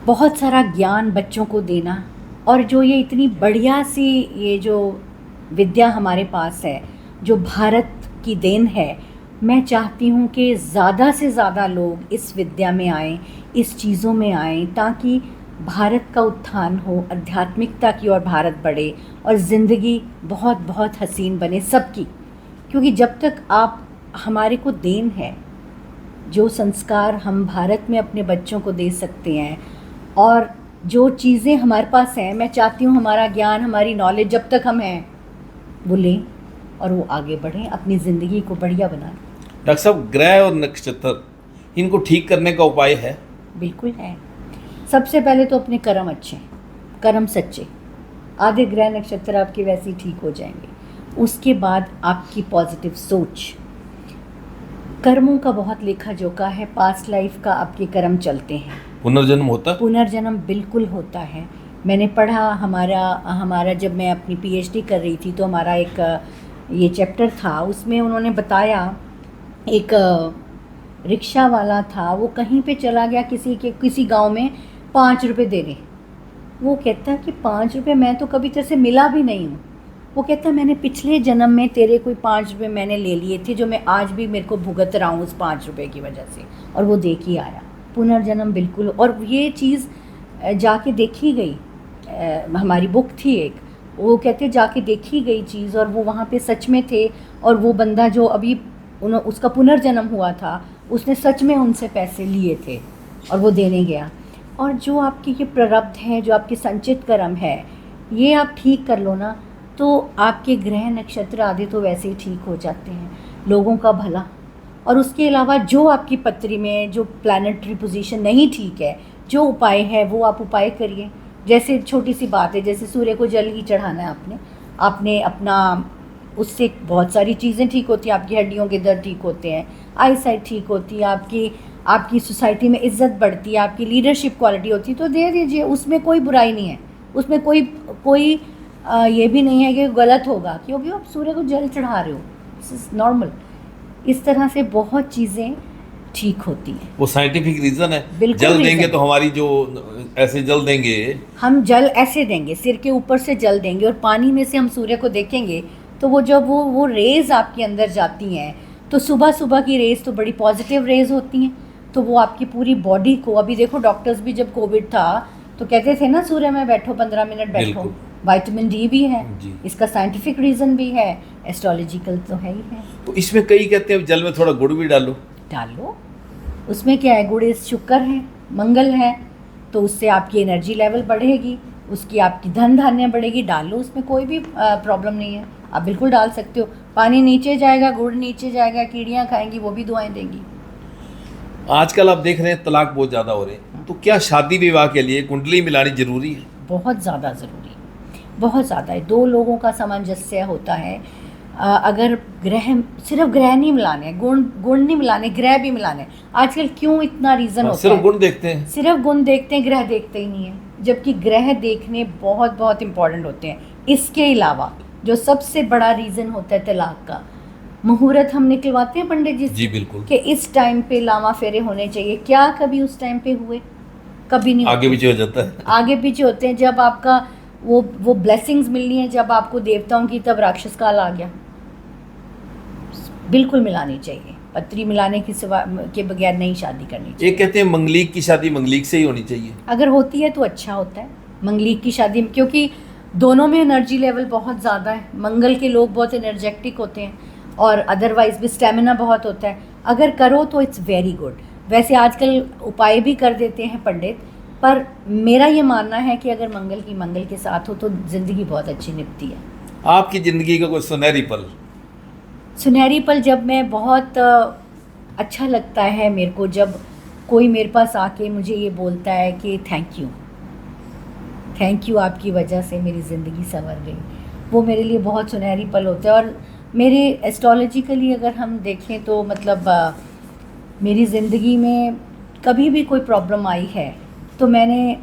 बहुत सारा ज्ञान बच्चों को देना, और जो ये इतनी बढ़िया सी ये जो विद्या हमारे पास है, जो भारत की देन है, मैं चाहती हूँ कि ज़्यादा से ज़्यादा लोग इस विद्या में आएँ, इस चीज़ों में आएँ, ताकि भारत का उत्थान हो, आध्यात्मिकता की ओर भारत बढ़े और ज़िंदगी बहुत बहुत हसीन बने सबकी। क्योंकि जब तक आप हमारे को देन है, जो संस्कार हम भारत में अपने बच्चों को दे सकते हैं और जो चीज़ें हमारे पास हैं, मैं चाहती हूँ हमारा ज्ञान, हमारी नॉलेज जब तक हम हैं वो लें और वो आगे बढ़ें, अपनी ज़िंदगी को बढ़िया बनाएं। डॉक्टर साहब, ग्रह और नक्षत्र इनको ठीक करने का उपाय है? बिल्कुल है। सबसे पहले तो अपने कर्म अच्छे, कर्म सच्चे, आधे ग्रह नक्षत्र आपके वैसे ही ठीक हो जाएंगे। उसके बाद आपकी पॉजिटिव सोच, कर्मों का बहुत लेखा जोखा है, पास्ट लाइफ का आपके कर्म चलते हैं। पुनर्जन्म होता? पुनर्जन्म बिल्कुल होता है। मैंने पढ़ा, हमारा जब मैं अपनी पीएचडी कर रही थी तो हमारा एक ये चैप्टर था, उसमें उन्होंने बताया एक रिक्शा वाला था, वो कहीं पे चला गया किसी गांव में 5 रुपये देने। वो कहता कि 5 रुपये, मैं तो कभी तेरे से मिला भी नहीं हूँ। वो कहता मैंने पिछले जन्म में तेरे कोई 5 रुपये मैंने ले लिए थे, जो मैं आज भी मेरे को भुगत रहा हूँ उस 5 रुपये की वजह से, और वो देख ही आया। पुनर्जन्म बिल्कुल, और ये चीज़ जाके देखी गई। हमारी बुक थी एक, वो कहते जाके देखी गई चीज़, और वो वहाँ पे सच में थे। और वो बंदा जो अभी उसका पुनर्जन्म हुआ था, उसने सच में उनसे पैसे लिए थे और वो देने गया। और जो आपकी ये प्रारब्ध है, जो आपके संचित कर्म है, ये आप ठीक कर लो ना, तो आपके ग्रह नक्षत्र आदि तो वैसे ही ठीक हो जाते हैं, लोगों का भला। और उसके अलावा जो आपकी पत्री में जो प्लैनेटरी पोजीशन नहीं ठीक है, जो उपाय है वो आप उपाय करिए। जैसे छोटी सी बात है, जैसे सूर्य को जल ही चढ़ाना है आपने अपना, उससे बहुत सारी चीज़ें ठीक होती हैं, आपकी हड्डियों के दर्द ठीक होते हैं, आई साइट ठीक होती है, आपकी सोसाइटी में इज्जत बढ़ती है, आपकी लीडरशिप क्वालिटी होती है, तो दे दीजिए, उसमें कोई बुराई नहीं है, उसमें कोई ये भी नहीं है कि गलत होगा, क्योंकि आप सूर्य को जल चढ़ा रहे हो, दिस इज़ नॉर्मल। इस तरह से बहुत चीज़ें ठीक होती हैं। वो साइंटिफिक रीजन है। बिल्कुल जल देंगे reason। तो हमारी जो ऐसे जल देंगे, हम जल ऐसे देंगे, सिर के ऊपर से जल देंगे, और पानी में से हम सूर्य को देखेंगे तो वो जब वो रेज़ आपके अंदर जाती हैं, तो सुबह सुबह की रेज़ तो बड़ी पॉजिटिव रेज़ होती हैं, तो वो आपकी पूरी बॉडी को, अभी देखो डॉक्टर्स भी जब कोविड था तो कहते थे ना सूर्य में बैठो 15 मिनट बैठो, बिल्कुल। विटामिन डी भी है जी। इसका, साइंटिफिक रीज़न भी है, एस्ट्रोलॉजिकल तो है ही है। तो इसमें कई कहते हैं जल में थोड़ा गुड़ भी डालो। उसमें क्या है, गुड़ शुक्र है, मंगल है, तो उससे आपकी एनर्जी लेवल बढ़ेगी, उसकी आपकी धन धान्य बढ़ेगी। डालो, उसमें कोई भी प्रॉब्लम नहीं है, आप बिल्कुल डाल सकते हो। पानी नीचे जाएगा, गुड़ नीचे जाएगा, कीड़ियाँ खाएंगी, वो भी दुआएं देंगी। आजकल आप देख रहे हैं तलाक बहुत ज़्यादा हो रहे हैं, तो क्या शादी विवाह के लिए कुंडली मिलानी जरूरी है? बहुत ज़्यादा ज़रूरी, बहुत ज़्यादा है। 2 लोगों का सामंजस्य होता है। अगर सिर्फ ग्रह नहीं मिलाने, गुण नहीं मिलाने, ग्रह भी मिलाने। आजकल क्यों इतना रीज़न होता है, सिर्फ गुण देखते हैं, सिर्फ गुण देखते हैं, ग्रह देखते ही नहीं है, जबकि ग्रह देखने बहुत बहुत इंपॉर्टेंट होते हैं। इसके अलावा जो सबसे बड़ा रीज़न होता है तलाक का, मुहूर्त हम निकलवाते हैं पंडित जी जी बिल्कुल, कि इस टाइम पे लावा फेरे होने चाहिए। क्या कभी उस टाइम पे हुए? कभी नहीं। आगे पीछे हो जाता है, आगे पीछे होते हैं। जब आपका वो ब्लेसिंग्स मिलनी है, जब आपको देवताओं की, तब राक्षस काल आ गया। बिल्कुल मिलानी चाहिए, पत्री मिलाने की सिवा के बगैर नहीं शादी करनी चाहिए। एक कहते हैं मंगलीक की शादी मंगलीक से ही होनी चाहिए। अगर होती है तो अच्छा होता है मंगलीक की शादी में, क्योंकि दोनों में एनर्जी लेवल बहुत ज़्यादा है। मंगल के लोग बहुत एनर्जेटिक होते हैं और अदरवाइज भी स्टेमिना बहुत होता है। अगर करो तो इट्स वेरी गुड। वैसे आजकल उपाय भी कर देते हैं पंडित, पर मेरा ये मानना है कि अगर मंगल के साथ हो तो ज़िंदगी बहुत अच्छी निपटी है। आपकी ज़िंदगी का कोई सुनहरी पल जब मैं बहुत अच्छा लगता है मेरे को, जब कोई मेरे पास आके मुझे ये बोलता है कि थैंक यू, आपकी वजह से मेरी ज़िंदगी संवर गई, वो मेरे लिए बहुत सुनहरी पल होता है। और मेरे एस्ट्रोलॉजिकली अगर हम देखें तो मतलब मेरी ज़िंदगी में कभी भी कोई प्रॉब्लम आई है तो मैंने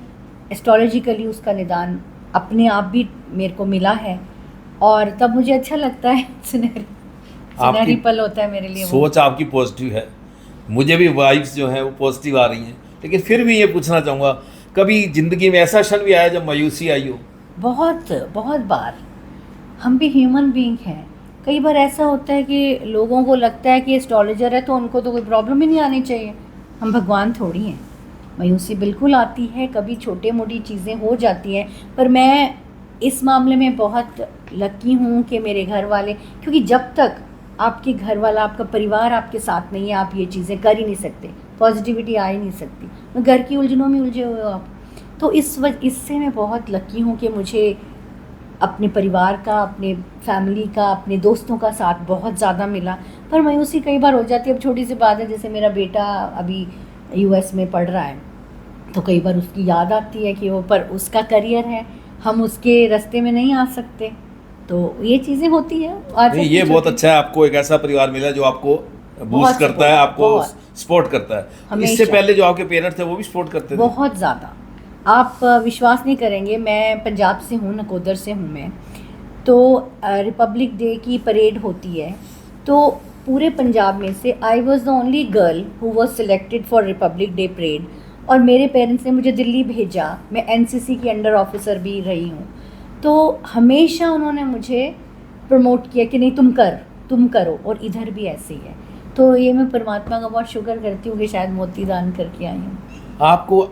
एस्ट्रोलॉजिकली उसका निदान अपने आप भी मेरे को मिला है, और तब मुझे अच्छा लगता है। सुनहरी पल होता है मेरे लिए। सोच आपकी पॉजिटिव है, मुझे भी वाइब्स जो हैं वो पॉजिटिव आ रही हैं, लेकिन फिर भी ये पूछना चाहूँगा, कभी ज़िंदगी में ऐसा क्षण भी आया जब मायूसी आई हो? बहुत बार। हम भी ह्यूमन बीइंग हैं। कई बार ऐसा होता है कि लोगों को लगता है कि एस्ट्रोलॉजर है तो उनको तो कोई प्रॉब्लम ही नहीं आनी चाहिए। हम भगवान थोड़ी हैं, मायूसी बिल्कुल आती है, कभी छोटे मोटी चीज़ें हो जाती हैं, पर मैं इस मामले में बहुत लकी हूँ कि मेरे घर वाले, क्योंकि जब तक आपके घर वाला, आपका परिवार आपके साथ नहीं है, आप ये चीज़ें कर ही नहीं सकते, पॉजिटिविटी आ ही नहीं सकती, घर की उलझनों में उलझे हुए हो आप। तो इससे मैं बहुत लकी हूँ कि मुझे अपने परिवार का, अपने फैमिली का, अपने दोस्तों का साथ बहुत ज़्यादा मिला। पर मायूसी कई बार हो जाती है। अब छोटी सी बात है, जैसे मेरा बेटा अभी यूएस में पढ़ रहा है, तो कई बार उसकी याद आती है कि वो, पर उसका करियर है, हम उसके रास्ते में नहीं आ सकते, तो ये चीज़ें होती है। नहीं, ये बहुत अच्छा है, आपको एक ऐसा परिवार मिला जो आपको बूस्ट करता है, आपको सपोर्ट करता है। इससे पहले जो आपके पेरेंट्स थे वो भी सपोर्ट करते थे? बहुत ज़्यादा। आप विश्वास नहीं करेंगे, मैं पंजाब से हूँ, नकोदर से हूँ मैं, तो रिपब्लिक डे की परेड होती है, तो पूरे पंजाब में से I was the only girl who was selected for Republic day parade, और मेरे पेरेंट्स ने मुझे दिल्ली भेजा। मैं एनसीसी की अंडर ऑफिसर भी रही हूँ, तो हमेशा उन्होंने मुझे प्रमोट किया कि नहीं तुम करो, और इधर भी ऐसे ही है। तो ये मैं परमात्मा का बहुत शुक्र करती हूँ कि शायद मोती दान करके आई हूँ। आपको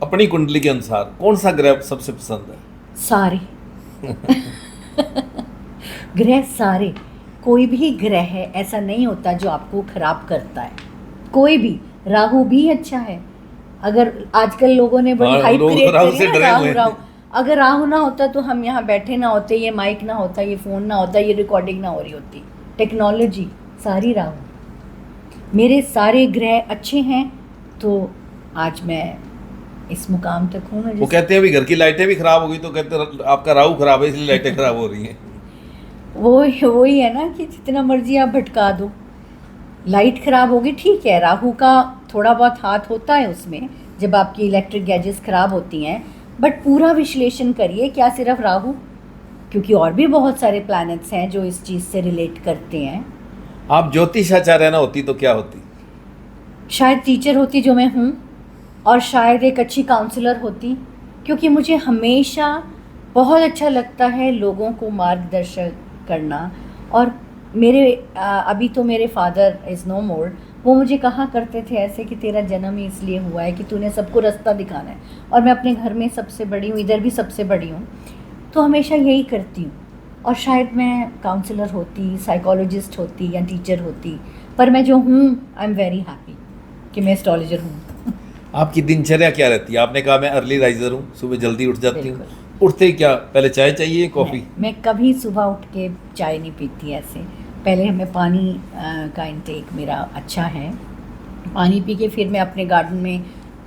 अपनी कुंडली के अनुसार कौन सा ग्रह सबसे पसंद है? सारे ग्रह सारे, कोई भी ग्रह है ऐसा नहीं होता जो आपको खराब करता है, कोई भी। राहु भी अच्छा है, अगर आजकल लोगों ने बड़ी हाइप क्रिएट करी है ना, राहु, अगर राहु ना होता तो हम यहाँ बैठे ना होते, ये माइक ना होता, ये फ़ोन ना होता, ये रिकॉर्डिंग ना हो रही होती। टेक्नोलॉजी सारी राहु, मेरे सारे ग्रह अच्छे हैं, तो आज मैं इस मुकाम तक हूँ। वो कहते हैं भी घर की लाइटें भी खराब हो गई तो कहते हैं आपका राहु खराब है इसलिए लाइटें खराब हो रही हैं। वही है ना कि जितना मर्जी आप भटका दो, लाइट ख़राब होगी, ठीक है, राहु का थोड़ा बहुत हाथ होता है उसमें जब आपकी इलेक्ट्रिक गैजेट्स ख़राब होती हैं, बट पूरा विश्लेषण करिए, क्या सिर्फ राहु, क्योंकि और भी बहुत सारे प्लैनेट्स हैं जो इस चीज़ से रिलेट करते हैं। आप ज्योतिषाचार्य ना होती तो क्या होती? शायद टीचर होती जो मैं हूँ, और शायद एक अच्छी काउंसलर होती, क्योंकि मुझे हमेशा बहुत अच्छा लगता है लोगों को मार्गदर्शन करना। और मेरे अभी तो मेरे फादर इज़ नो मोर, वो मुझे कहा करते थे ऐसे कि तेरा जन्म ही इसलिए हुआ है कि तूने सबको रास्ता दिखाना है, और मैं अपने घर में सबसे बड़ी हूँ, इधर भी सबसे बड़ी हूँ, तो हमेशा यही करती हूँ। और शायद मैं काउंसलर होती, साइकोलॉजिस्ट होती या टीचर होती, पर मैं जो हूँ आई एम वेरी हैप्पी कि मैं एस्ट्रोलॉजर हूँ। आपकी दिनचर्या क्या रहती है? आपने कहा मैं अर्ली राइजर हूँ, सुबह जल्दी उठ जाती हूँ, उठते ही क्या पहले चाय चाहिए, कॉफ़ी? मैं कभी सुबह उठ के चाय नहीं पीती, ऐसे पहले हमें पानी का इंटेक मेरा अच्छा है, पानी पी के फिर मैं अपने गार्डन में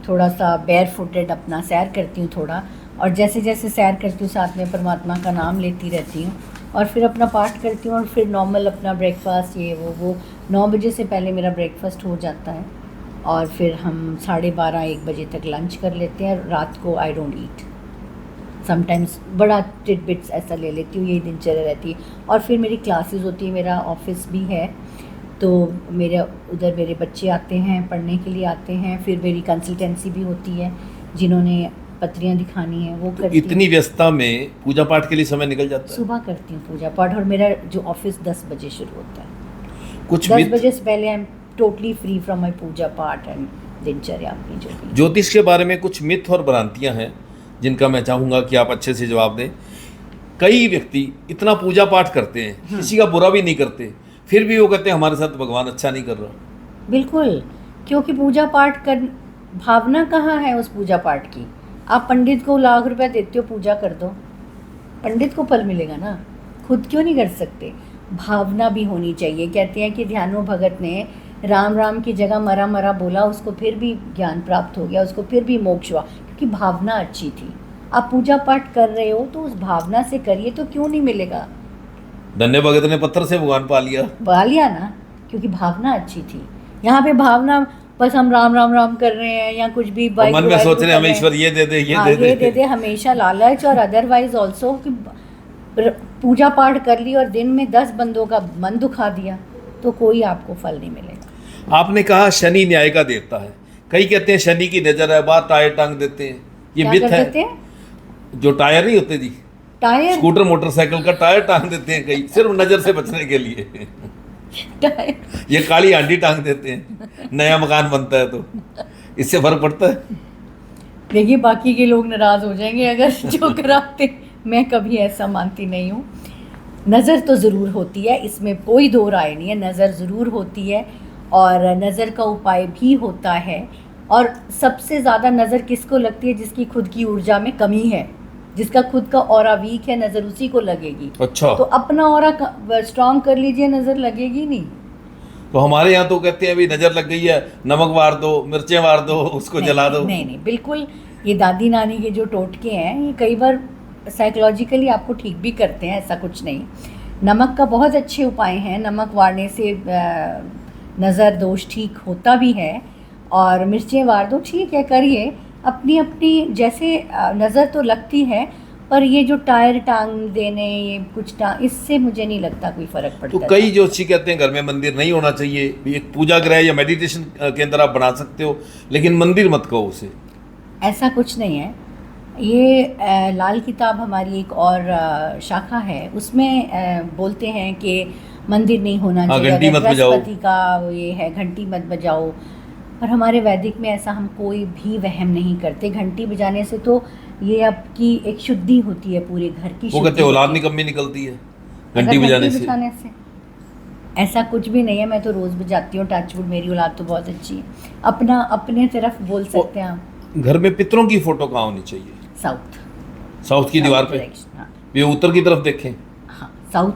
थोड़ा सा बेयर फुटेड अपना सैर करती हूँ थोड़ा, और जैसे जैसे सैर करती हूँ साथ में परमात्मा का नाम लेती रहती हूँ, और फिर अपना पाठ करती हूँ, और फिर नॉर्मल अपना ब्रेकफास्ट ये वो 9 बजे से पहले मेरा ब्रेकफास्ट हो जाता है, और फिर हम 12:30-1 बजे तक लंच कर लेते हैं। रात को आई डोंट ईट, समटाइम्स बड़ा टिडबिट्स ऐसा ले लेती हूँ, यही दिनचर्या रहती है। और फिर मेरी क्लासेस होती है, मेरा ऑफिस भी है, तो मेरे उधर मेरे बच्चे आते हैं, पढ़ने के लिए आते हैं, फिर मेरी कंसल्टेंसी भी होती है, जिन्होंने पत्रियाँ दिखानी है वो करती हूँ। इतनी व्यस्तता में पूजा पाठ के लिए समय निकल जाता है? सुबह करती हूँ पूजा पाठ, और मेरा जो ऑफिस 10 बजे शुरू होता है, कुछ 10 बजे से पहले I am totally free from my puja path and दिनचर्या अपनी जो भी। ज्योतिष के बारे में कुछ मिथ और भ्रांतियां हैं जिनका मैं चाहूँगा कि आप अच्छे से जवाब दें। कई व्यक्ति इतना पूजा पाठ करते हैं, किसी का बुरा भी नहीं करते, फिर भी वो कहते हैं हमारे साथ भगवान अच्छा नहीं कर रहा। बिल्कुल, क्योंकि पूजा पाठ कर, भावना कहाँ है उस पूजा पाठ की? आप पंडित को लाख रुपया देते हो, पूजा कर दो, पंडित को फल मिलेगा ना, खुद क्यों नहीं कर सकते? भावना भी होनी चाहिए। कहते हैं कि ध्यानो भगत ने राम राम की जगह मरा मरा बोला, उसको फिर भी ज्ञान प्राप्त हो गया, उसको फिर भी मोक्ष हुआ, क्योंकि भावना अच्छी थी। आप पूजा पाठ कर रहे हो तो उस भावना से करिए, तो क्यों नहीं मिलेगा? धन्य भगत ने पत्थर से भगवान पा लिया ना, क्योंकि भावना अच्छी थी। यहाँ पे भावना बस हम राम राम राम कर रहे हैं या कुछ भी मन में सोच रहे हैं हमें ईश्वर ये दे दे, ये दे दे, हमेशा लालच। और अदरवाइज ऑल्सो कि पूजा पाठ कर ली और दिन में 10 बंदों का मन दुखा दिया, तो कोई आपको फल नहीं मिलेगा। आपने कहा शनि न्याय का देवता है, कई कहते हैं शनि की नजर है, बाहर टायर टांग देते हैं, ये मिथ है? जो टायर नहीं होते जी, टायर, स्कूटर मोटरसाइकिल का टायर टांग देते हैं कई, सिर्फ नजर से बचने के लिए। टायर ये काली आंटी टांग देते हैं, नया मकान बनता है तो इससे फर्क पड़ता है? देखिए बाकी के लोग नाराज़ हो जाएंगे अगर जो कराते, मैं कभी ऐसा मानती नहीं हूँ। नज़र तो ज़रूर होती है, इसमें कोई दो राय नहीं है, नज़र ज़रूर होती है और नज़र का उपाय भी होता है। और सबसे ज़्यादा नज़र किसको लगती है? जिसकी खुद की ऊर्जा में कमी है, जिसका खुद का ऑरा वीक है, नज़र उसी को लगेगी। अच्छा, तो अपना ऑरा स्ट्रांग कर लीजिए, नज़र लगेगी नहीं। तो हमारे यहाँ तो कहते हैं अभी नजर लग गई है, नमक वार दो, मिर्चें वार दो, उसको जला दो। नहीं नहीं, बिल्कुल ये दादी नानी के जो टोटके हैं ये कई बार साइकोलॉजिकली आपको ठीक भी करते हैं, ऐसा कुछ नहीं। नमक का बहुत अच्छे उपाय हैं, नमक वारने से नज़र दोष ठीक होता भी है। और मिर्चें वार दो, ठीक है, करिए अपनी अपनी, जैसे नज़र तो लगती है, पर ये जो टायर टांग देने, ये कुछ इससे मुझे नहीं लगता कोई फ़र्क पड़ता। तो कई जोशी कहते हैं घर में मंदिर नहीं होना चाहिए, एक पूजा गृह या मेडिटेशन केंद्र आप बना सकते हो, लेकिन मंदिर मत कहो उसे। ऐसा कुछ नहीं है। ये लाल किताब हमारी एक और शाखा है, उसमें बोलते हैं कि मंदिर नहीं होना चाहिए, घंटी मत बजाओ, बृहस्पति का ये है, घंटी मत बजाओ। पर हमारे वैदिक में ऐसा हम कोई भी वहम नहीं करते। घंटी बजाने से तो ये आपकी एक शुद्धि होती है, पूरे घर की। वो कहते हैं औलाद निकम्मी निकलती है घंटी बजाने से। ऐसा कुछ भी नहीं है, मैं तो रोज़ बजाती हूँ, टचवुड, मेरी औलाद तो बहुत अच्छी है। अपना अपने तरफ बोल सकते हैं आप। घर में पितरों की फोटो कहाँ होनी चाहिए? साउथ की दीवार पे, हाँ। वे उत्तर की तरफ देखें। हाँ,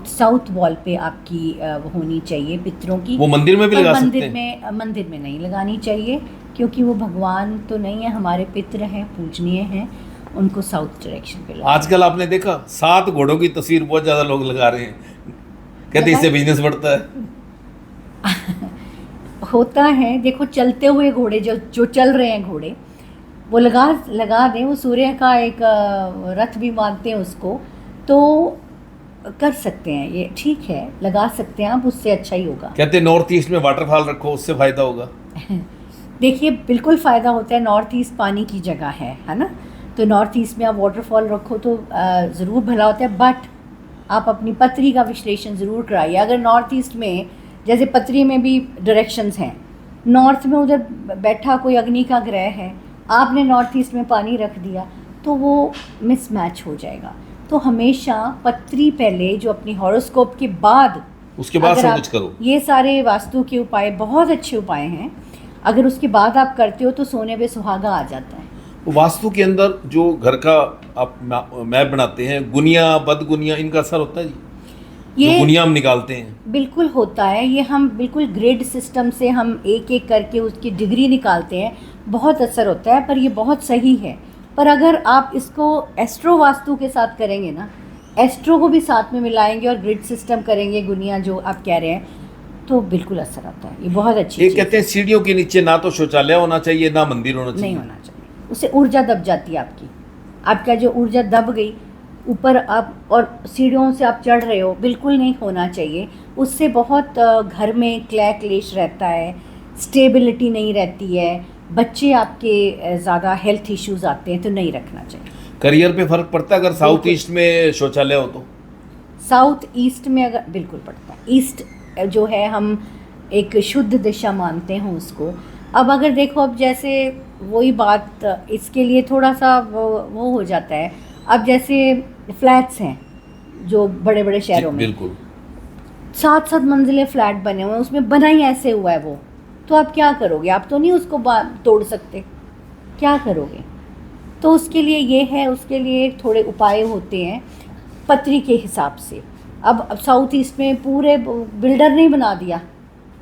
साउथ वॉल पे आपकी वो होनी चाहिए पितरों की। वो मंदिर में भी लगा सकते हैं? मंदिर में नहीं लगानी चाहिए, क्योंकि वो भगवान तो नहीं है, हमारे पितर हैं, पूजनीय हैं, उनको साउथ डायरेक्शन पे लगाना। आजकल आपने देखा 7 घोड़ों की तस्वीर बहुत ज्यादा लोग लगा रहे हैं, कहते इससे बिजनेस बढ़ता है। होता है, देखो चलते हुए घोड़े जो चल रहे हैं घोड़े, वो लगा दें, वो सूर्य का एक रथ भी मानते हैं उसको, तो कर सकते हैं, ये ठीक है, लगा सकते हैं आप, उससे अच्छा ही होगा। कहते हैं नॉर्थ ईस्ट में वाटरफॉल रखो, उससे फायदा होगा। देखिए बिल्कुल फ़ायदा होता है, नॉर्थ ईस्ट पानी की जगह है ना, तो नॉर्थ ईस्ट में आप वाटरफॉल रखो तो ज़रूर भला होता है। बट आप अपनी पत्री का विश्लेषण ज़रूर कराइए। अगर नॉर्थ ईस्ट में, जैसे पत्री में भी डायरेक्शंस हैं, नॉर्थ में उधर बैठा कोई अग्नि का ग्रह है, आपने नॉर्थ ईस्ट में पानी रख दिया, तो वो मिसमैच हो जाएगा। तो हमेशा पत्री पहले, जो अपनी हॉरोस्कोप के बाद, उसके बाद सब कुछ करो। ये सारे वास्तु के उपाय बहुत अच्छे उपाय हैं, अगर उसके बाद आप करते हो तो सोने पे सुहागा आ जाता है। वास्तु के अंदर जो घर का आप मैप बनाते हैं, गुनिया बदगुनिया, इनका असर होता है जी? ये गुनिया हम निकालते हैं, बिल्कुल होता है। ये हम बिल्कुल ग्रिड सिस्टम से हम एक एक करके उसकी डिग्री निकालते हैं, बहुत असर होता है, पर ये बहुत सही है। पर अगर आप इसको एस्ट्रो वास्तु के साथ करेंगे ना, एस्ट्रो को भी साथ में मिलाएंगे और ग्रिड सिस्टम करेंगे, गुनिया जो आप कह रहे हैं, तो बिल्कुल असर आता है। ये बहुत अच्छी चीज़ है। कहते हैं सीढ़ियों के नीचे ना तो शौचालय होना चाहिए, ना मंदिर होना चाहिए। नहीं होना चाहिए, उससे ऊर्जा दब जाती है आपका जो ऊर्जा दब गई ऊपर, आप और सीढ़ियों से आप चढ़ रहे हो, बिल्कुल नहीं होना चाहिए। उससे बहुत घर में क्लेश रहता है, स्टेबिलिटी नहीं रहती है, बच्चे आपके ज़्यादा हेल्थ इश्यूज आते हैं, तो नहीं रखना चाहिए। करियर पे फर्क पड़ता है अगर साउथ ईस्ट में शौचालय हो तो? साउथ ईस्ट में अगर, बिल्कुल पड़ता है। ईस्ट जो है हम एक शुद्ध दिशा मानते हैं उसको। अब अगर देखो, अब जैसे वही बात, इसके लिए थोड़ा सा वो हो जाता है। अब जैसे फ्लैट्स हैं जो बड़े बड़े शहरों में, बिल्कुल 7-7 मंजिले फ्लैट बने हुए हैं, उसमें बना ही ऐसे हुआ है वो, तो आप क्या करोगे? आप तो नहीं उसको तोड़ सकते, क्या करोगे? तो उसके लिए ये है, उसके लिए थोड़े उपाय होते हैं पत्री के हिसाब से। अब साउथ ईस्ट में पूरे बिल्डर नहीं बना दिया,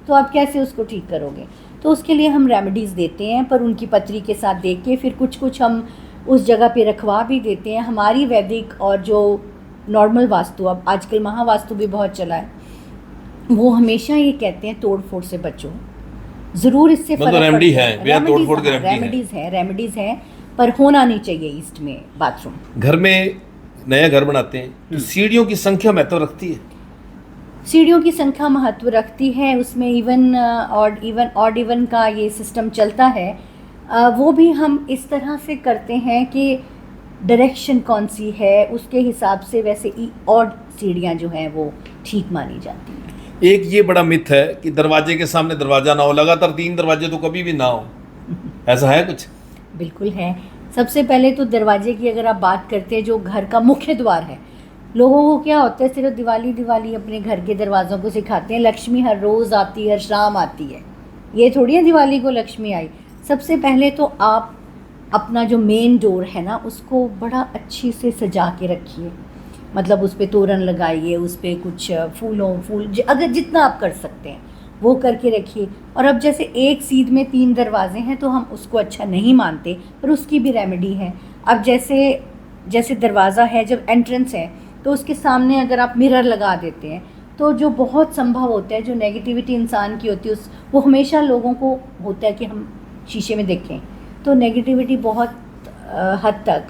तो आप कैसे उसको ठीक करोगे? तो उसके लिए हम रेमेडीज़ देते हैं, पर उनकी पत्री के साथ देख के फिर कुछ हम उस जगह पे रखवा भी देते हैं। हमारी वैदिक और जो नॉर्मल वास्तु, अब आजकल महावास्तु भी बहुत चला है, वो हमेशा ये कहते हैं तोड़ फोड़ से बचो। ज़रूर इससे मतलब रेमेडी है, रेमेडीज़ है, पर होना नहीं चाहिए ईस्ट में बाथरूम। घर में नया घर बनाते हैं तो सीढ़ियों की संख्या महत्व रखती है? सीढ़ियों की संख्या महत्व रखती है, उसमें इवन ऑड इवन का ये सिस्टम चलता है। वो भी हम इस तरह से करते हैं कि डायरेक्शन कौन सी है उसके हिसाब से, वैसे ऑड सीढ़ियाँ जो हैं वो ठीक मानी जाती हैं। एक ये बड़ा मिथ है कि दरवाजे के सामने दरवाजा ना हो, लगातार 3 दरवाजे तो कभी भी ना हो, ऐसा है कुछ? बिल्कुल है। सबसे पहले तो दरवाजे की अगर आप बात करते हैं, जो घर का मुख्य द्वार है, लोगों को क्या होता है, सिर्फ दिवाली दिवाली अपने घर के दरवाज़ों को सिखाते हैं, लक्ष्मी हर रोज़ आती है, हर शाम आती है। ये थोड़ी है दिवाली को लक्ष्मी आई। सबसे पहले तो आप अपना जो मेन डोर है ना, उसको बड़ा अच्छी से सजा के रखिए। मतलब उस पर तोरण लगाइए, उस पर कुछ फूल अगर जितना आप कर सकते हैं वो करके रखिए। और अब जैसे एक सीध में 3 दरवाजे हैं तो हम उसको अच्छा नहीं मानते, पर उसकी भी रेमेडी है। अब जैसे दरवाज़ा है, जब एंट्रेंस है तो उसके सामने अगर आप मिरर लगा देते हैं तो जो बहुत संभव होता है, जो नेगेटिविटी इंसान की होती है वो हमेशा लोगों को होता है कि हम शीशे में देखें तो नेगेटिविटी बहुत हद तक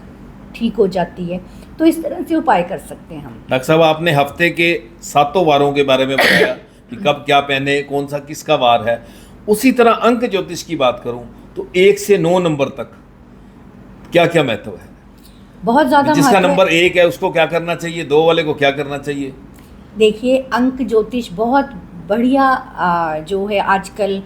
ठीक हो जाती है। तो इस तरह से उपाय कर सकते हैं हम। डॉक्टर साहब, आपने हफ्ते के 7 वारों के बारे में बताया कि कब क्या पहने, कौन सा किसका वार है। उसी तरह अंक ज्योतिष की बात करूं तो 1 से 9 नंबर तक क्या क्या महत्व है? बहुत ज़्यादा जिसका नंबर 1 है उसको क्या करना चाहिए, 2 वाले को क्या करना चाहिए? देखिए, अंक ज्योतिष बहुत बढ़िया जो है आजकल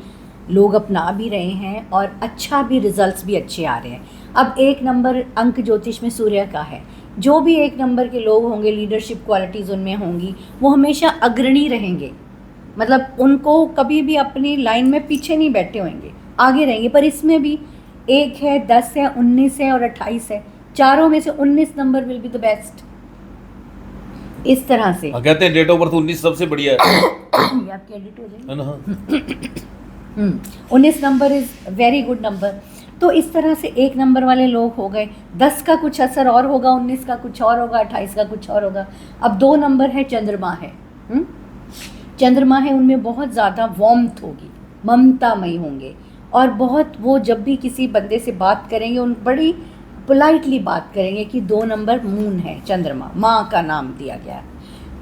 लोग अपना भी रहे हैं और अच्छा भी, रिजल्ट्स भी अच्छे आ रहे हैं। अब 1 नंबर अंक ज्योतिष में सूर्य का है। जो भी 1 नंबर के लोग होंगे, लीडरशिप क्वालिटीज़ उनमें होंगी, वो हमेशा अग्रणी रहेंगे। मतलब उनको कभी भी अपनी लाइन में पीछे नहीं बैठे होंगे, आगे रहेंगे। पर इसमें भी 1 है, 10 है, 19 है और 28 है। चारों में से 19 number will be the best. इस तरह से कहते हैं डेट ऑफ बर्थ 19 सबसे बढ़िया है। ये आपकी एडिट हो जाएगी है ना? 19 number is very good number. तो इस तरह से 1 नंबर वाले लोग हो गए। 10 का कुछ असर और होगा, 19 का कुछ और होगा, 28 का कुछ और होगा। अब 2 नंबर है, चंद्रमा है। चंद्रमा है, उनमें बहुत ज़्यादा वार्मथ होगी, ममतामयी होंगे और बहुत वो जब भी किसी बंदे से बात करेंगे उन बड़ी पोलाइटली बात करेंगे कि 2 नंबर मून है, चंद्रमा, माँ का नाम दिया गया।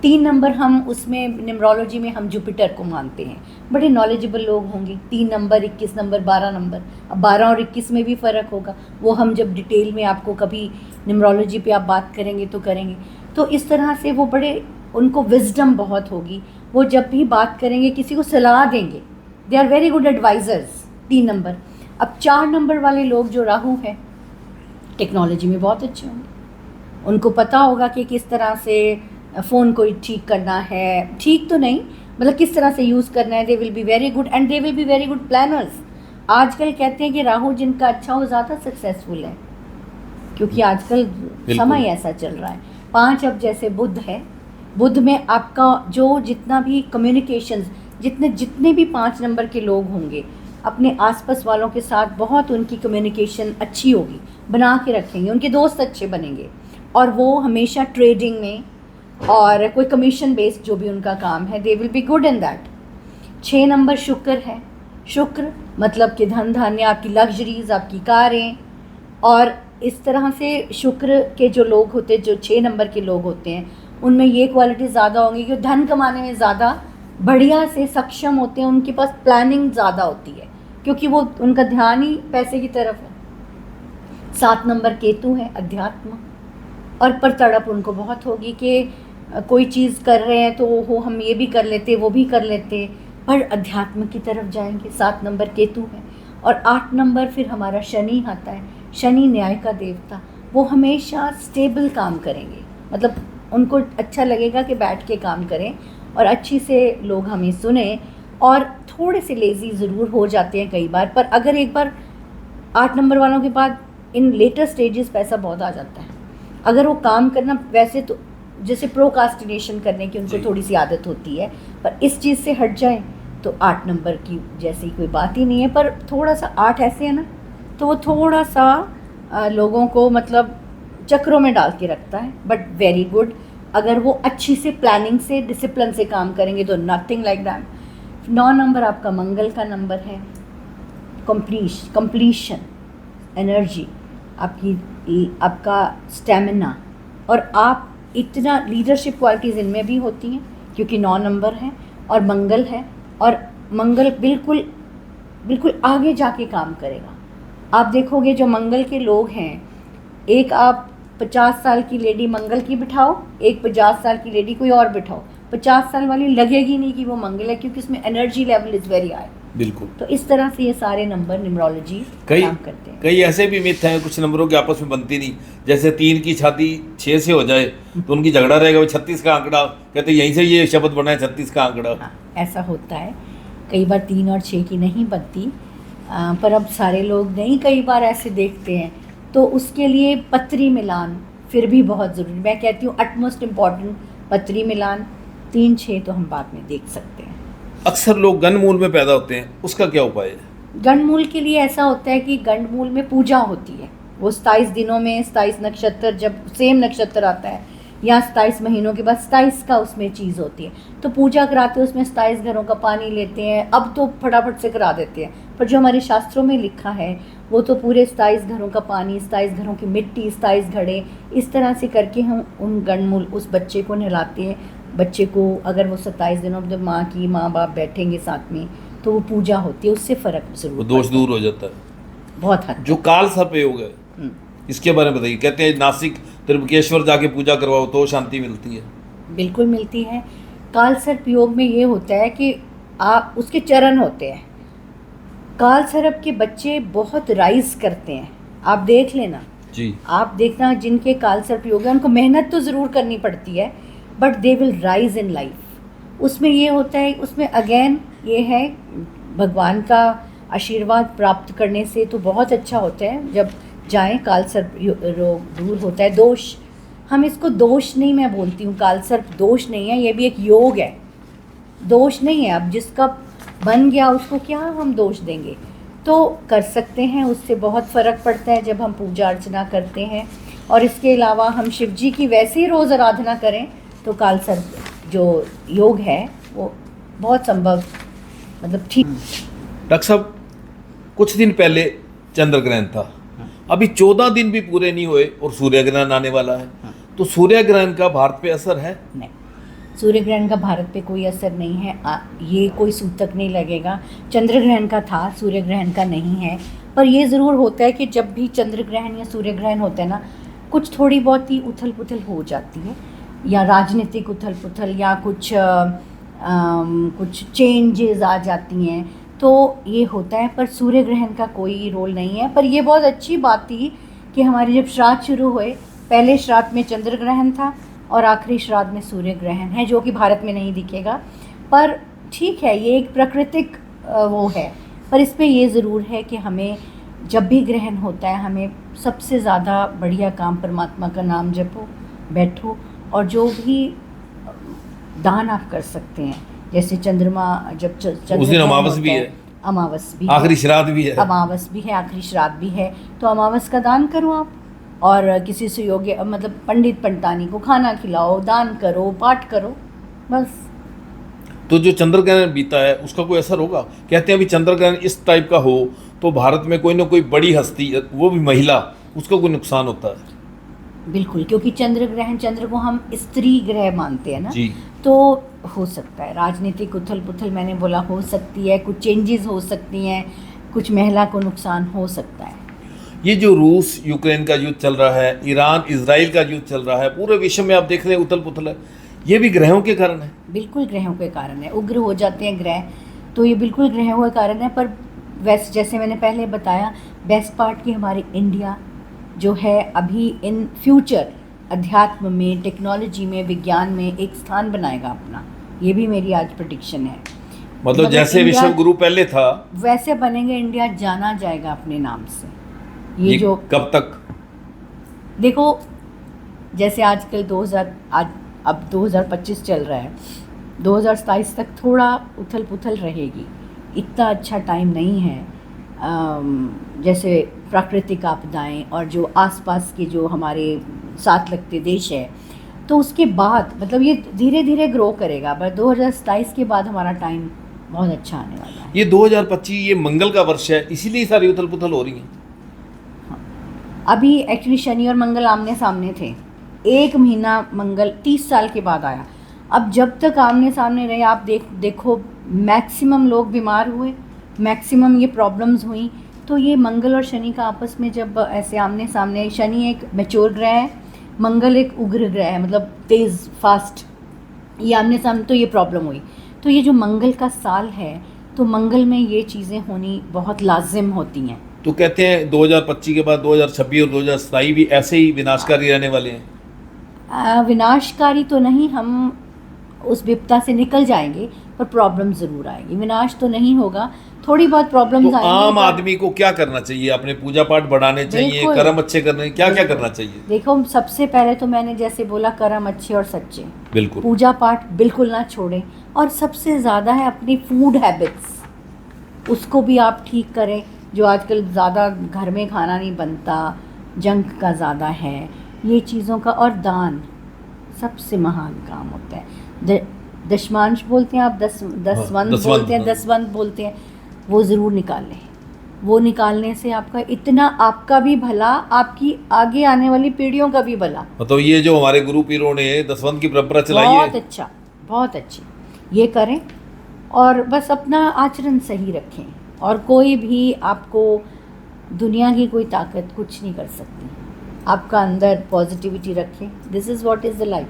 3 नंबर हम उसमें न्यूमरोलॉजी में हम जुपिटर को मानते हैं, बड़े नॉलेजेबल लोग होंगे। 3 नंबर, 21 नंबर, 12 नंबर। अब 12 और 21 में भी फ़र्क होगा, वो हम जब डिटेल में आपको कभी न्यूमरोलॉजी पे आप बात करेंगे तो करेंगे। तो इस तरह से वो बड़े, उनको विजडम बहुत होगी, वो जब भी बात करेंगे किसी को सलाह देंगे, they are very good advisers. 3 number. अब 4 नंबर वाले लोग जो राहु हैं, टेक्नोलॉजी में बहुत अच्छे होंगे। उनको पता होगा कि किस तरह से फ़ोन को ठीक करना है, ठीक तो नहीं, मतलब किस तरह से यूज़ करना है। They will be very good and they will be very good planners. आजकल कहते हैं कि राहु जिनका अच्छा हो ज़्यादा सक्सेसफुल है, क्योंकि आजकल समय ऐसा चल रहा है। 5 अब जैसे बुध है, बुध में आपका जो जितना भी कम्युनिकेशंस, जितने भी 5 नंबर के लोग होंगे, अपने आसपास वालों के साथ बहुत उनकी कम्युनिकेशन अच्छी होगी, बना के रखेंगे, उनके दोस्त अच्छे बनेंगे और वो हमेशा ट्रेडिंग में और कोई कमीशन बेस्ड जो भी उनका काम है, they will be good in that. 6 number शुक्र है। शुक्र मतलब कि धन धान्य, आपकी लग्जरीज, आपकी कारें। और इस तरह से शुक्र के जो लोग होते हैं, जो 6 नंबर के लोग होते हैं, उनमें ये क्वालिटी ज़्यादा होंगी कि धन कमाने में ज़्यादा बढ़िया से सक्षम होते हैं। उनके पास प्लानिंग ज़्यादा होती है क्योंकि वो उनका ध्यान ही पैसे की तरफ है। 7 नंबर केतु है, अध्यात्म। और पर तड़प उनको बहुत होगी कि कोई चीज़ कर रहे हैं तो वो हम ये भी कर लेते, वो भी कर लेते, पर अध्यात्म की तरफ जाएंगे। 7 नंबर केतु है। और 8 नंबर फिर हमारा शनि आता है। शनि न्याय का देवता, वो हमेशा स्टेबल काम करेंगे, मतलब उनको अच्छा लगेगा कि बैठ के काम करें और अच्छी से लोग हमें सुने। और थोड़े से लेज़ी ज़रूर हो जाते हैं कई बार, पर अगर एक बार 8 नंबर वालों के बाद इन लेटर स्टेजेस पैसा बहुत आ जाता है। अगर वो काम करना, वैसे तो जैसे प्रोकास्टिनेशन करने की उनको थोड़ी सी आदत होती है, पर इस चीज़ से हट जाए तो 8 नंबर की जैसी कोई बात ही नहीं है। पर थोड़ा सा 8 ऐसे है ना, तो वो थोड़ा सा लोगों को मतलब चक्रों में डाल के रखता है, बट वेरी गुड। अगर वो अच्छी से प्लानिंग से, डिसिप्लिन से काम करेंगे तो नथिंग लाइक दैट। 9 नंबर आपका मंगल का नंबर है। कंप्लीशन, एनर्जी, आपका स्टेमिना, और आप इतना लीडरशिप क्वालिटीज़ इनमें भी होती हैं क्योंकि 9 नंबर है और मंगल है। और मंगल बिल्कुल बिल्कुल आगे जाके काम करेगा। आप देखोगे जो मंगल के लोग हैं, एक आप 50 साल की लेडी मंगल की बिठाओ, एक 50 साल की लेडी कोई और बिठाओ, 50 साल वाली लगेगी नहीं कि वो मंगल है, क्योंकि उसमें energy level is very high. बिल्कुल। तो इस तरह से ये सारे नंबर न्यूमरोलॉजी कई काम करते हैं। कई ऐसे भी मिथ हैं, कुछ नंबरों की आपस में बनती नहीं। जैसे 3 की छाती 6 से हो जाए तो उनकी झगड़ा रहेगा, वो 36 का आंकड़ा कहते हैं, यहीं से ये शब्द बना है 36 का आंकड़ा। हाँ, ऐसा होता है। कई बार 3 और 6 की नहीं बनती, पर अब सारे लोग नहीं कई बार ऐसे देखते हैं, तो उसके लिए पत्री मिलान फिर भी बहुत ज़रूरी। मैं कहती हूँ अटमोस्ट इम्पॉर्टेंट पत्री मिलान। 3-6 तो हम बाद में देख सकते हैं। अक्सर लोग गंडमूल में पैदा होते हैं, उसका क्या उपाय है? गंडमूल के लिए ऐसा होता है कि गंडमूल में पूजा होती है। वो 27 दिनों में 27 नक्षत्र, जब सेम नक्षत्र आता है या 27 महीनों के बाद 27 का उसमें चीज़ होती है, तो पूजा कराते हैं, उसमें 27 घरों का पानी लेते हैं। अब तो फटाफट से करा देते हैं, पर जो हमारे शास्त्रों में लिखा है वो तो पूरे 27 घरों का पानी, 27 घरों की मिट्टी, 27 घड़े, इस तरह से करके हम उन गंडमूल उस बच्चे को नहलाते हैं। बच्चे को अगर वो 27 दिनों में, जब माँ बाप बैठेंगे साथ में, तो वो पूजा होती है, उससे फ़र्क जरूर वो दोष पड़ता है। दूर हो जाता है। बहुत हद जो काल सर्प योग है, हम्म, इसके बारे में बताइए। कहते हैं नासिक त्रिभुवनेश्वर जाके पूजा करवाओ तो शांति मिलती है। बिल्कुल मिलती है। काल सर्प योग में ये होता है कि आप उसके चरण होते हैं। काल सर्प के बच्चे बहुत राइज करते हैं, आप देख लेना। जी। आप देखना जिनके काल सर्प योग है उनको मेहनत तो ज़रूर करनी पड़ती है, but they will rise in life. उसमें ये होता है, उसमें अगेन ये है भगवान का आशीर्वाद प्राप्त करने से तो बहुत अच्छा होता है। जब जाएं, काल सर्प रोग दूर होता है। दोष, हम इसको दोष नहीं मैं बोलती हूँ, काल सर्प दोष नहीं है, ये भी एक योग है, दोष नहीं है। अब जिसका बन गया उसको क्या हम दोष देंगे, तो कर सकते हैं, उससे बहुत फ़र्क पड़ता है जब हम पूजा अर्चना करते हैं। और इसके अलावा हम शिव जी की वैसे ही रोज़ आराधना करें तो काल सर्प जो योग है वो बहुत संभव, मतलब ठीक। डॉक्टर साहब, कुछ दिन पहले चंद्र ग्रहण था, अभी 14 दिन भी पूरे नहीं हुए और सूर्य ग्रहण आने वाला है, तो सूर्य ग्रहण का भारत पे असर है? नहीं, सूर्य ग्रहण का भारत पे कोई असर नहीं है। ये कोई सूतक नहीं लगेगा। चंद्र ग्रहण का था, सूर्य ग्रहण का नहीं है। पर ये ज़रूर होता है कि जब भी चंद्र ग्रहण या सूर्य ग्रहण होता है ना, कुछ थोड़ी बहुत ही उथल पुथल हो जाती है, या राजनीतिक उथल पुथल, या कुछ चेंजेस आ जाती हैं, तो ये होता है। पर सूर्य ग्रहण का कोई रोल नहीं है। पर ये बहुत अच्छी बात थी कि हमारे जब श्राद्ध शुरू हुए, पहले श्राद्ध में चंद्र ग्रहण था और आखिरी श्राद्ध में सूर्य ग्रहण है, जो कि भारत में नहीं दिखेगा। पर ठीक है, ये एक प्राकृतिक वो है। पर इस पे ये ज़रूर है कि हमें जब भी ग्रहण होता है, हमें सबसे ज़्यादा बढ़िया काम परमात्मा का नाम जपो, बैठो, और जो भी दान आप कर सकते हैं, जैसे चंद्रमा जब उस दिन अमावस भी है, अमावस भी आखिरी श्राद्ध भी है, अमावस भी है, आखिरी श्राद्ध भी है, तो अमावस का दान करो आप। और किसी से योग्य, मतलब पंडित पंडितानी को खाना खिलाओ, दान करो, पाठ करो, बस। तो जो चंद्र ग्रहण बीता है उसका कोई असर होगा? कहते हैं अभी चंद्र ग्रहण इस टाइप का हो तो भारत में कोई ना कोई बड़ी हस्ती, वो भी महिला, उसका कोई नुकसान होता है? बिल्कुल, क्योंकि चंद्र ग्रहण, चंद्र को हम स्त्री ग्रह मानते हैं ना जी। तो हो सकता है राजनीतिक उथल पुथल, मैंने बोला हो सकती है, कुछ चेंजेस हो सकती हैं, कुछ महिला को नुकसान हो सकता है। ये जो रूस यूक्रेन का युद्ध चल रहा है, ईरान इजराइल का युद्ध चल रहा है, पूरे विश्व में आप देख रहे हैं उथल पुथल है, ये भी ग्रहों के कारण है? बिल्कुल ग्रहों के कारण है। उग्र हो जाते हैं ग्रह, तो ये बिल्कुल ग्रहों के कारण है। पर वैसे जैसे मैंने पहले बताया, बेस्ट पार्ट की हमारी इंडिया जो है अभी इन फ्यूचर अध्यात्म में, टेक्नोलॉजी में, विज्ञान में एक स्थान बनाएगा अपना। ये भी मेरी आज प्रेडिक्शन है। मतलब जैसे विश्व गुरु पहले था वैसे बनेंगे, इंडिया जाना जाएगा अपने नाम से। ये जो कब तक? देखो, जैसे आजकल 2000 आज अब 2025 चल रहा है, 2027 तक थोड़ा उथल पुथल रहेगी, इतना अच्छा टाइम नहीं है। जैसे प्राकृतिक आपदाएं और जो आसपास के जो हमारे साथ लगते देश है, तो उसके बाद मतलब ये धीरे धीरे ग्रो करेगा। पर 2027 के बाद हमारा टाइम बहुत अच्छा आने वाला है। ये 2025 ये मंगल का वर्ष है, इसीलिए सारी उथल पुथल हो रही है। अभी एक्चुअली शनि और मंगल आमने सामने थे, एक महीना मंगल 30 साल के बाद आया। अब जब तक आमने सामने रहे, आप देखो मैक्सिमम लोग बीमार हुए, मैक्सिमम ये प्रॉब्लम्स हुई। तो ये मंगल और शनि का आपस में जब ऐसे आमने सामने, शनि एक मैच्योर ग्रह है, मंगल एक उग्र ग्रह है, मतलब तेज़ फास्ट, ये आमने सामने, तो ये प्रॉब्लम हुई। तो ये जो मंगल का साल है तो मंगल में ये चीज़ें होनी बहुत लाजिम होती हैं। तो कहते हैं 2025 के बाद 2026 और 2027 भी ऐसे ही विनाशकारी रहने वाले हैं। विनाशकारी तो नहीं, हम उस विपदा से निकल जाएंगे, पर प्रॉब्लम ज़रूर आएगी। विनाश तो नहीं होगा, थोड़ी बहुत प्रॉब्लम्स तो आएंगी। आम आदमी को क्या करना चाहिए? अपने पूजा पाठ बढ़ाने चाहिए, बिल्कुल। कर्म अच्छे करने, क्या क्या करना चाहिए? देखो, सबसे पहले तो मैंने जैसे बोला, कर्म अच्छे और सच्चे, बिल्कुल। पूजा पाठ बिल्कुल ना छोड़ें। और सबसे ज़्यादा है अपनी फूड हैबिट्स, उसको भी आप ठीक करें। जो आजकल ज़्यादा घर में खाना नहीं बनता, जंक का ज़्यादा है, ये चीज़ों का। और दान सबसे महान काम होता है। दशमांश बोलते हैं आप, दसवंत बोलते हैं, दसवंत बोलते हैं, वो ज़रूर निकालें। वो निकालने से आपका इतना, आपका भी भला, आपकी आगे आने वाली पीढ़ियों का भी भला। मतलब ये जो हमारे गुरु पीरों ने दसवंत की परंपरा चलाई है, बहुत अच्छा, बहुत अच्छी। ये करें और बस अपना आचरण सही रखें, और कोई भी आपको, दुनिया की कोई ताकत कुछ नहीं कर सकती। आपका अंदर पॉजिटिविटी रखें। This is what is the life.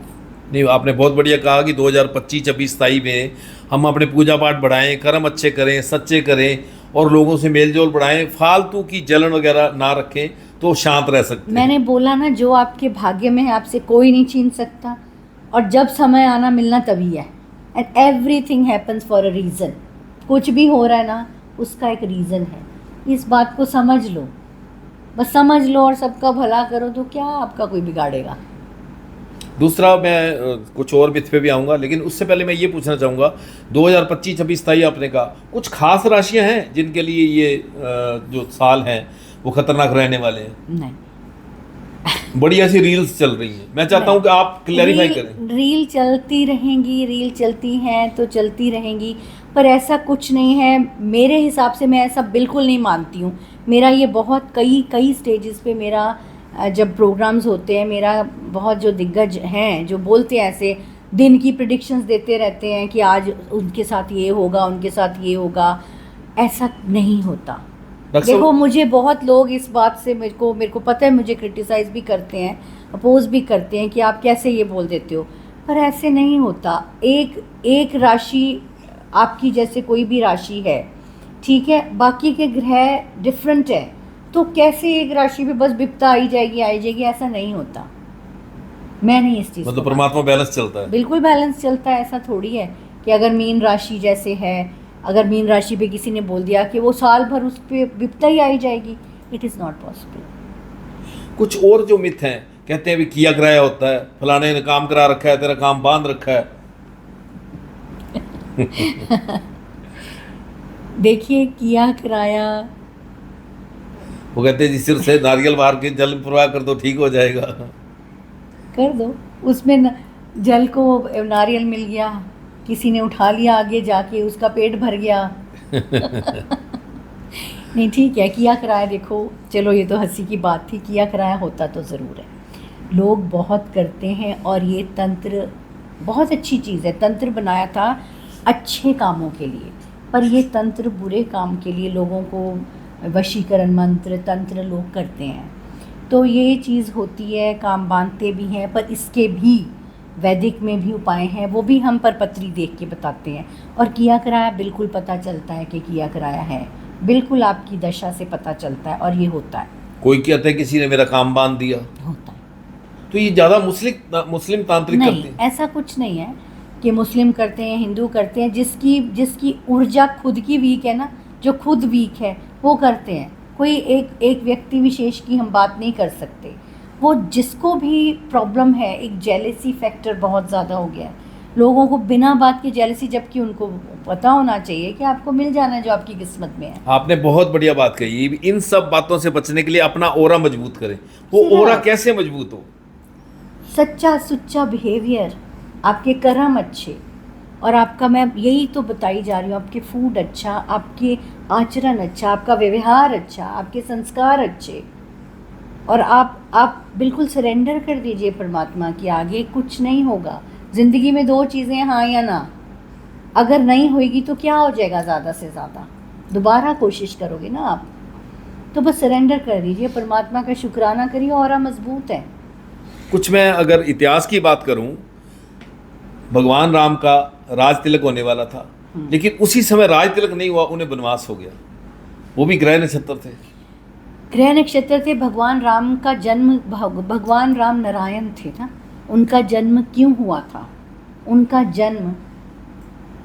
नहीं, आपने बहुत बढ़िया कहा कि 2025, 26, 27 में हम अपने पूजा पाठ बढ़ाएं, कर्म अच्छे करें, सच्चे करें और लोगों से मेल जोल बढ़ाएं, फालतू की जलन वगैरह ना रखें, तो शांत रह सकते हैं। मैंने बोला ना, जो आपके भाग्य में है आपसे कोई नहीं छीन सकता, और जब समय आना मिलना तभी है। And everything happens for a reason. कुछ भी हो रहा है ना, उसका एक रीज़न है। इस बात को समझ लो, बस समझ लो और सबका भला करो, तो क्या आपका कोई बिगाड़ेगा। दूसरा, मैं कुछ और बिथ पे भी आऊँगा, लेकिन उससे पहले मैं ये पूछना चाहूँगा, 2025, 26, 27 आपने कहा, कुछ खास राशियाँ हैं जिनके लिए ये जो साल हैं वो खतरनाक रहने वाले हैं? नहीं, बड़ी ऐसी रील्स चल रही हैं, मैं चाहता हूँ कि आप क्लैरिफाई करें। रील चलती रहेंगी, रील चलती हैं तो चलती रहेंगी, पर ऐसा कुछ नहीं है मेरे हिसाब से। मैं ऐसा बिल्कुल नहीं मानती हूँ। मेरा ये बहुत कई स्टेजेस पे मेरा जब प्रोग्राम्स होते हैं, मेरा बहुत जो दिग्गज हैं जो बोलते हैं, ऐसे दिन की प्रिडिक्शंस देते रहते हैं कि आज उनके साथ ये होगा, उनके साथ ये होगा। ऐसा नहीं होता। देखो, मुझे बहुत लोग इस बात से, मेरे को पता है, मुझे क्रिटिसाइज़ भी करते हैं, अपोज भी करते हैं कि आप कैसे ये बोल देते हो, पर ऐसे नहीं होता। एक राशि आपकी, जैसे कोई भी राशि है, ठीक है, बाकी के ग्रह डिफरेंट है, तो कैसे एक राशि पे बस विपदा आई जाएगी, ऐसा नहीं होता। मैं नहीं इस चीज़, मतलब परमात्मा बैलेंस चलता है। बिल्कुल बैलेंस चलता है। ऐसा थोड़ी है कि अगर मीन राशि जैसे है, अगर मीन राशि पे किसी ने बोल दिया कि वो साल भर उस पर विपदा ही आई जाएगी, इट इज़ नॉट पॉसिबल। कुछ और जो मिथ हैं, कहते हैं भी किया कराया होता है, फलाने ने काम करा रखा है, तेरा काम बांध रखा है। देखिए, किया कराया, वो कहते हैं जी सिर से नारियल बाहर के जल प्रवाह कर दो, ठीक हो जाएगा। कर दो, उसमें जल को नारियल मिल गया, किसी ने उठा लिया आगे जाके, उसका पेट भर गया। नहीं, ठीक है, किया कराया। देखो, चलो ये तो हंसी की बात थी, किया कराया होता तो ज़रूर है। लोग बहुत करते हैं, और ये तंत्र बहुत अच्छी चीज़ है। तंत्र बनाया था अच्छे कामों के लिए, पर ये तंत्र बुरे काम के लिए, लोगों को वशीकरण मंत्र, तंत्र लोग करते हैं, तो ये चीज़ होती है। काम बांधते भी हैं, पर इसके भी वैदिक में भी उपाय हैं, वो भी हम पर पत्री देख के बताते हैं। और किया कराया बिल्कुल पता चलता है कि किया कराया है, बिल्कुल आपकी दशा से पता चलता है, और ये होता है। कोई कहता है किसी ने मेरा काम बांध दिया, होता है। तो ये ज़्यादा मुस्लिम तांत्रिक नहीं, करते हैं। ऐसा कुछ नहीं है कि मुस्लिम करते हैं, हिंदू करते हैं। जिसकी ऊर्जा खुद की वीक है ना, जो खुद वीक है, वो करते हैं। कोई एक व्यक्ति विशेष की हम बात नहीं कर सकते। वो जिसको भी प्रॉब्लम है, एक जेलेसी फैक्टर बहुत ज़्यादा हो गया है लोगों को, बिना बात की जेलेसी, जबकि उनको पता होना चाहिए कि आपको मिल जाना है जो आपकी किस्मत में है। आपने बहुत बढ़िया बात कही। इन सब बातों से बचने के लिए अपना ओरा मजबूत करें। वो ओरा कैसे मजबूत हो? सच्चा सुच्चा बिहेवियर, आपके कर्म अच्छे, और आपका, मैं यही तो बताई जा रही हूँ, आपके फूड अच्छा, आपके आचरण अच्छा, आपका व्यवहार अच्छा, आपके संस्कार अच्छे, और आप बिल्कुल सरेंडर कर दीजिए परमात्मा के आगे। कुछ नहीं होगा ज़िंदगी में, दो चीज़ें, हाँ या ना। अगर नहीं होएगी तो क्या हो जाएगा, ज़्यादा से ज़्यादा दोबारा कोशिश करोगे ना आप, तो बस सरेंडर कर दीजिए, परमात्मा का शुक्राना करिए, और मजबूत है। कुछ मैं अगर इतिहास की बात करूं, भगवान राम का राज तिलक होने वाला था, लेकिन उसी समय राज तिलक नहीं हुआ, उन्हें वनवास हो गया। वो भी ग्रह नक्षत्र थे। ग्रह नक्षत्र थे। भगवान राम का जन्म, भगवान राम नारायण थे ना, उनका जन्म क्यों हुआ था? उनका जन्म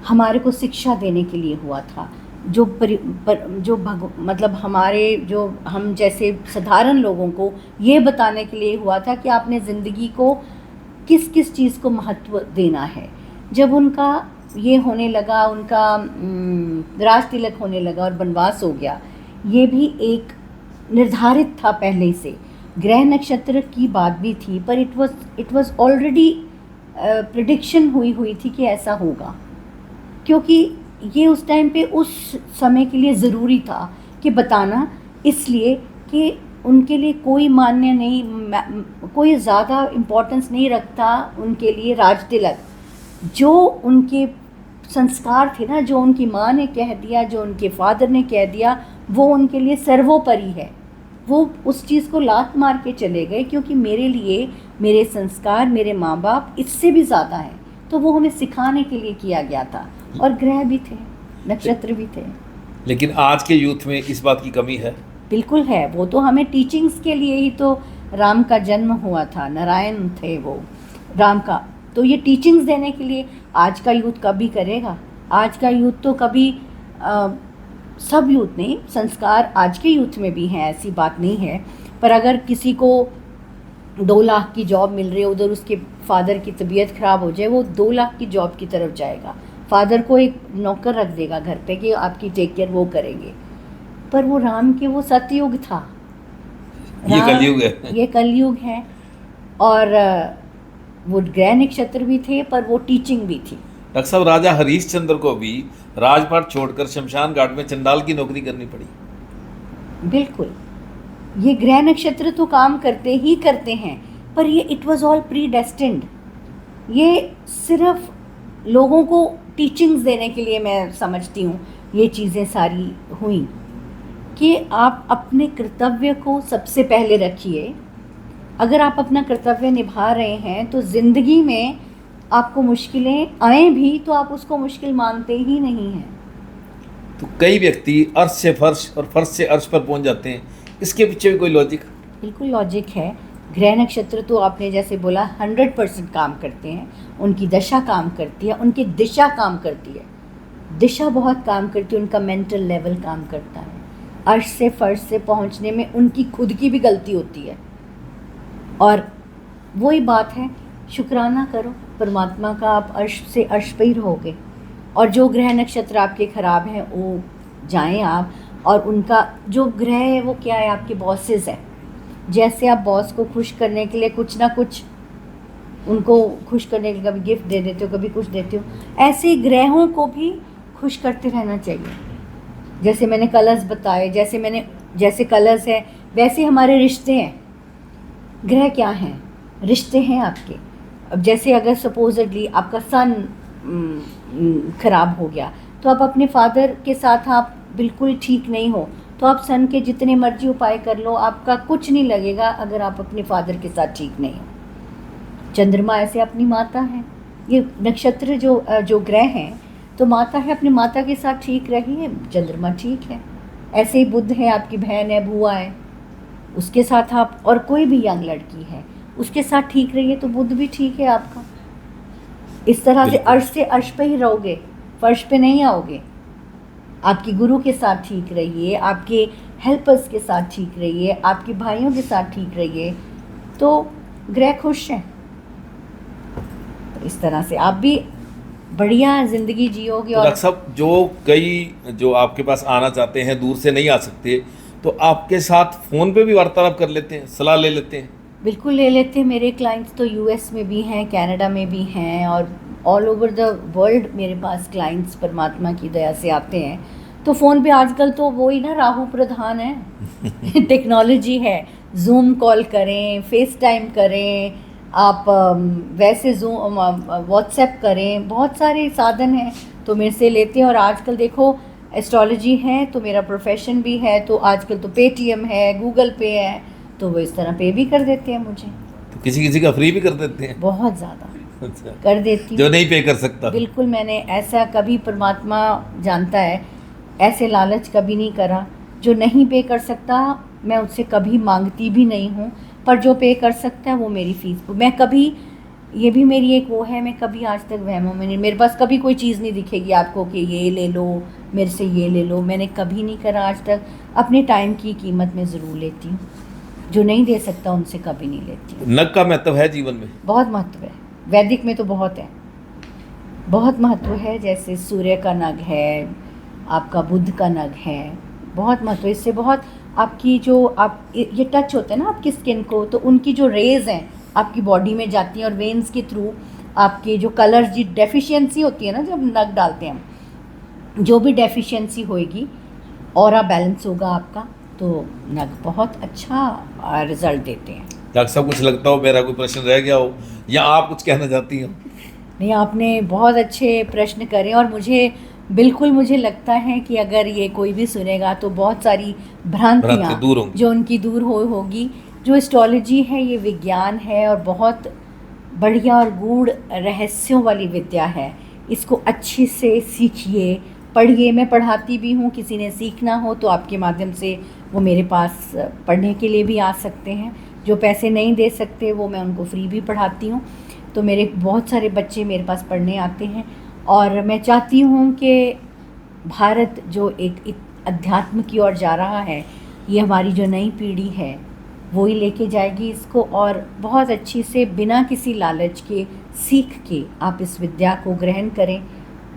हमारे को शिक्षा देने के लिए हुआ था। मतलब हमारे जो हम जैसे साधारण लोगों को ये बताने के लिए हुआ था कि आपने ज़िंदगी को किस किस चीज़ को महत्व देना है। जब उनका ये होने लगा, उनका राज तिलक होने लगा और वनवास हो गया, ये भी एक निर्धारित था पहले से। ग्रह नक्षत्र की बात भी थी, पर इट वाज ऑलरेडी प्रिडिक्शन हुई थी कि ऐसा होगा, क्योंकि ये उस टाइम पे उस समय के लिए ज़रूरी था कि बताना, इसलिए कि उनके लिए कोई मान्य नहीं, कोई ज़्यादा इम्पोर्टेंस नहीं रखता उनके लिए राज तिलक। जो उनके संस्कार थे ना, जो उनकी माँ ने कह दिया, जो उनके फादर ने कह दिया, वो उनके लिए सर्वोपरि है। वो उस चीज़ को लात मार के चले गए, क्योंकि मेरे लिए मेरे संस्कार, मेरे माँ बाप इससे भी ज़्यादा हैं। तो वो हमें सिखाने के लिए किया गया था, और ग्रह भी थे, नक्षत्र भी थे। लेकिन आज के यूथ में इस बात की कमी है। बिल्कुल है। वो तो हमें टीचिंग्स के लिए ही तो राम का जन्म हुआ था, नारायण थे वो राम का, तो ये टीचिंग्स देने के लिए आज का यूथ कभी करेगा? आज का यूथ तो कभी सब यूथ नहीं, संस्कार आज के यूथ में भी हैं, ऐसी बात नहीं है। पर अगर किसी को 2 लाख की जॉब मिल रही है, उधर उसके फादर की तबीयत ख़राब हो जाए, वो 2 लाख की जॉब की तरफ जाएगा। फादर को एक नौकर रख देगा घर पे कि आपकी टेक केयर वो करेंगे। पर वो राम के वो सतयुग था, ये कलयुग है। ये कलयुग है। और वो ग्रह नक्षत्र भी थे, पर वो टीचिंग भी थी। डॉक्टर साहब, राजा हरीशचंद्र को भी राजपाट छोड़कर शमशान घाट में चंडाल की नौकरी करनी पड़ी। बिल्कुल, ये ग्रह नक्षत्र तो काम करते ही करते हैं, पर ये it was all pre destined. ये सिर्फ लोगों को टीचिंग्स देने के लिए मैं समझती हूँ ये चीज़ें सारी हुई, कि आप अपने कर्तव्य को सबसे पहले रखिए। अगर आप अपना कर्तव्य निभा रहे हैं तो ज़िंदगी में आपको मुश्किलें आए भी तो आप उसको मुश्किल मानते ही नहीं हैं। तो कई व्यक्ति अर्श से फर्श और फर्श से अर्श पर पहुंच जाते हैं, इसके पीछे भी कोई लॉजिक? बिल्कुल लॉजिक है। ग्रह नक्षत्र तो आपने जैसे बोला 100% काम करते हैं, उनकी दशा काम करती है, उनकी दिशा काम करती है, दिशा बहुत काम करती है, उनका मेंटल लेवल काम करता है। अर्श से फर्श से पहुंचने में उनकी खुद की भी गलती होती है, और वही बात है, शुक्राना करो परमात्मा का, आप अर्श से अर्श पे ही रहोगे। और जो ग्रह नक्षत्र आपके ख़राब हैं वो जाएं आप, और उनका जो ग्रह है वो क्या है, आपके बॉसेस हैं। जैसे आप बॉस को खुश करने के लिए कुछ ना कुछ उनको खुश करने के लिए कभी गिफ्ट दे देते हो, कभी कुछ देते हो, ऐसे ग्रहों को भी खुश करते रहना चाहिए। जैसे मैंने कलर्स बताए, जैसे कलर्स हैं वैसे हमारे रिश्ते हैं। ग्रह क्या हैं? रिश्ते हैं आपके। अब जैसे अगर सपोजडली आपका सन खराब हो गया, तो आप अपने फादर के साथ आप बिल्कुल ठीक नहीं हो, तो आप सन के जितने मर्जी उपाय कर लो, आपका कुछ नहीं लगेगा अगर आप अपने फादर के साथ ठीक नहीं हो। चंद्रमा ऐसे अपनी माता है, ये नक्षत्र जो ग्रह हैं तो माता है, अपनी माता के साथ ठीक रहिए, चंद्रमा ठीक है। ऐसे ही बुध है, आपकी बहन है, बुआ है, उसके साथ आप, और कोई भी यंग लड़की है उसके साथ ठीक रहिए तो बुध भी ठीक है आपका। इस तरह से अर्श से अर्श पे ही रहोगे, फर्श पे नहीं आओगे। आपकी गुरु के साथ ठीक रहिए, आपके हेल्पर्स के साथ ठीक रहिए, आपके भाइयों के साथ ठीक रहिए, तो ग्रह खुश हैं। तो इस तरह से आप भी बढ़िया ज़िंदगी जियोगे। और डॉक्टर साहब, जो आपके पास आना चाहते हैं, दूर से नहीं आ सकते, तो आपके साथ फ़ोन पे भी वार्तालाप कर लेते हैं, सलाह ले लेते हैं? बिल्कुल ले लेते हैं। मेरे क्लाइंट्स तो यूएस में भी हैं, कनाडा में भी हैं, और ऑल ओवर द वर्ल्ड मेरे पास क्लाइंट्स परमात्मा की दया से आते हैं। तो फ़ोन पे आजकल तो वो ही ना राहु प्रधान है टेक्नोलॉजी है, जूम कॉल करें, फेस टाइम करें, आप वैसे जूम व्हाट्सएप करें, बहुत सारे साधन हैं तो मेरे से लेते हैं। और आजकल देखो एस्ट्रोलॉजी है तो मेरा प्रोफेशन भी है, तो आजकल तो पेटीएम है, गूगल पे है, तो वो इस तरह पे भी कर देते हैं मुझे। तो किसी का फ्री भी कर देते हैं? बहुत ज़्यादा। अच्छा। कर देती जो हूँ। नहीं पे कर सकता। बिल्कुल, मैंने ऐसा कभी, परमात्मा जानता है, ऐसे लालच कभी नहीं करा। जो नहीं पे कर सकता मैं उससे कभी मांगती भी नहीं हूँ, पर जो पे कर सकता है वो मेरी फ़ीस, मैं कभी, ये भी मेरी एक वो है, मैं कभी आज तक वहमों में नहीं, मेरे पास कभी कोई चीज़ नहीं दिखेगी आपको कि ये ले लो, मेरे से ये ले लो, मैंने कभी नहीं करा आज तक। अपने टाइम की कीमत में ज़रूर लेती हूँ, जो नहीं दे सकता उनसे कभी नहीं लेती हूँ। नग का महत्व है जीवन में? बहुत महत्व है, वैदिक में तो बहुत है, बहुत महत्व है। जैसे सूर्य का नग है, आपका बुध का नग है, बहुत महत्व। इससे बहुत आपकी जो आप ये टच होते हैं ना आपकी स्किन को, तो उनकी जो रेज़ हैं आपकी बॉडी में जाती हैं और वेन्स के थ्रू आपके जो कलर्स की डेफिशिएंसी होती है ना, जब नग डालते हैं हम, जो भी डेफिशिएंसी होएगी, ऑरा बैलेंस होगा आपका, तो नग बहुत अच्छा रिजल्ट देते हैं। डॉक्टर साहब कुछ लगता हो मेरा कोई प्रश्न रह गया हो या आप कुछ कहना चाहती हो? नहीं, आपने बहुत अच्छे प्रश्न करे और मुझे लगता है कि अगर ये कोई भी सुनेगा तो बहुत सारी भ्रांतियाँ दूर होंगी, जो उनकी दूर होगी। जो एस्ट्रोलॉजी है ये विज्ञान है और बहुत बढ़िया और गूढ़ रहस्यों वाली विद्या है। इसको अच्छे से सीखिए, पढ़िए। मैं पढ़ाती भी हूँ, किसी ने सीखना हो तो आपके माध्यम से वो मेरे पास पढ़ने के लिए भी आ सकते हैं। जो पैसे नहीं दे सकते वो मैं उनको फ्री भी पढ़ाती हूँ। तो मेरे बहुत सारे बच्चे मेरे पास पढ़ने आते हैं और मैं चाहती हूँ कि भारत जो एक अध्यात्म की ओर जा रहा है, ये हमारी जो नई पीढ़ी है वो ही लेके जाएगी इसको, और बहुत अच्छी से बिना किसी लालच के सीख के आप इस विद्या को ग्रहण करें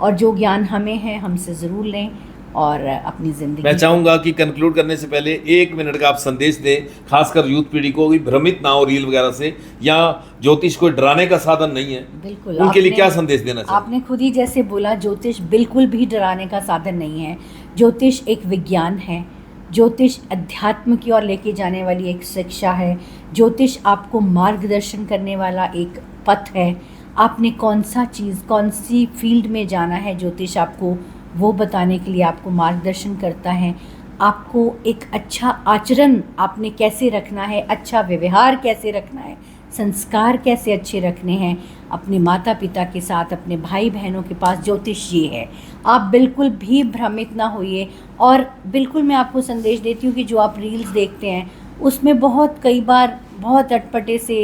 और जो ज्ञान हमें है हमसे ज़रूर लें और अपनी ज़िंदगी। मैं चाहूँगा कि कंक्लूड करने से पहले 1 मिनट का आप संदेश दें, खासकर यूथ पीढ़ी को, कि भ्रमित ना हो रील वगैरह से, या ज्योतिष को डराने का साधन नहीं है, बिल्कुल उनके लिए क्या संदेश देना चाहिए? आपने खुद ही जैसे बोला, ज्योतिष बिल्कुल भी डराने का साधन नहीं है। ज्योतिष एक विज्ञान है, ज्योतिष अध्यात्म की ओर लेके जाने वाली एक शिक्षा है, ज्योतिष आपको मार्गदर्शन करने वाला एक पथ है। आपने कौन सी फील्ड में जाना है, ज्योतिष आपको वो बताने के लिए आपको मार्गदर्शन करता है। आपको एक अच्छा आचरण आपने कैसे रखना है, अच्छा व्यवहार कैसे रखना है, संस्कार कैसे अच्छे रखने हैं अपने माता पिता के साथ, अपने भाई बहनों के पास, ज्योतिष ये है। आप बिल्कुल भी भ्रमित ना होइए। और बिल्कुल मैं आपको संदेश देती हूँ कि जो आप रील्स देखते हैं उसमें कई बार बहुत अटपटे से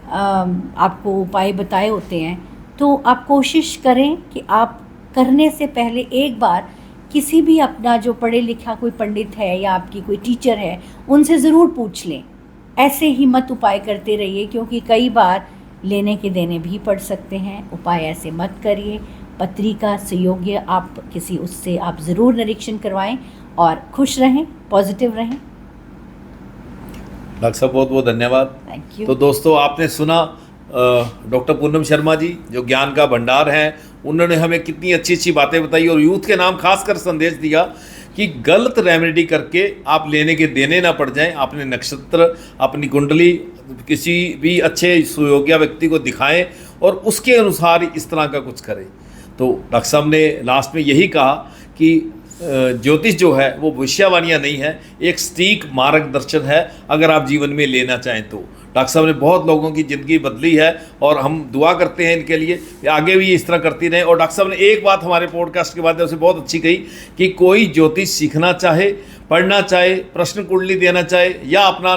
आपको उपाय बताए होते हैं, तो आप कोशिश करें कि आप करने से पहले एक बार किसी भी अपना जो पढ़े लिखा कोई पंडित है या आपकी कोई टीचर है उनसे ज़रूर पूछ लें। ऐसे ही मत उपाय करते रहिए, क्योंकि कई बार लेने के देने भी पड़ सकते हैं। उपाय ऐसे मत करिए। पत्री का सहयोग्य आप किसी उससे आप ज़रूर निरीक्षण करवाएं और खुश रहें, पॉजिटिव रहें। डॉक्टर साहब बहुत बहुत धन्यवाद। Thank you. तो दोस्तों आपने सुना डॉक्टर पूनम शर्मा जी जो ज्ञान का भंडार हैं, उन्होंने हमें कितनी अच्छी अच्छी बातें बताई और यूथ के नाम खासकर संदेश दिया कि गलत रेमेडी करके आप लेने के देने ना पड़ जाएं। अपने नक्षत्र, अपनी कुंडली किसी भी अच्छे सुयोग्य व्यक्ति को दिखाएं और उसके अनुसार इस तरह का कुछ करें। तो डॉक्टर साहब ने लास्ट में यही कहा कि ज्योतिष जो है वो भविष्यवाणियाँ नहीं है, एक सटीक मार्गदर्शन है अगर आप जीवन में लेना चाहें तो। डॉक्टर साहब ने बहुत लोगों की ज़िंदगी बदली है और हम दुआ करते हैं इनके लिए कि आगे भी इस तरह करती रहें। और डॉक्टर साहब ने एक बात हमारे पॉडकास्ट के माध्यम से बहुत अच्छी कही कि कोई ज्योतिष सीखना चाहे, पढ़ना चाहे, प्रश्न कुंडली देना चाहे या अपना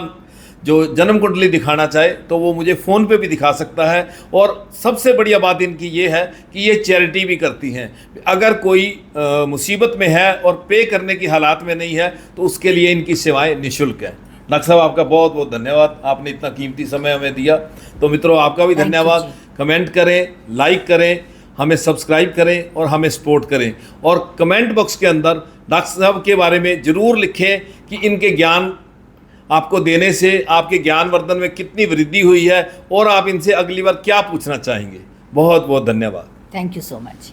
जो जन्म कुंडली दिखाना चाहे तो वो मुझे फ़ोन पे भी दिखा सकता है। और सबसे बढ़िया बात इनकी ये है कि ये चैरिटी भी करती हैं। अगर कोई मुसीबत में है और पे करने की हालात में नहीं है तो उसके लिए इनकी सेवाएं निःशुल्क हैं। डॉक्टर साहब आपका बहुत बहुत धन्यवाद, आपने इतना कीमती समय हमें दिया। तो मित्रों आपका भी धन्यवाद। कमेंट करें, लाइक करें, हमें सब्सक्राइब करें और हमें सपोर्ट करें। और कमेंट बॉक्स के अंदर डॉक्टर साहब के बारे में ज़रूर लिखें कि इनके ज्ञान आपको देने से आपके ज्ञानवर्धन में कितनी वृद्धि हुई है और आप इनसे अगली बार क्या पूछना चाहेंगे। बहुत बहुत धन्यवाद। Thank you so much.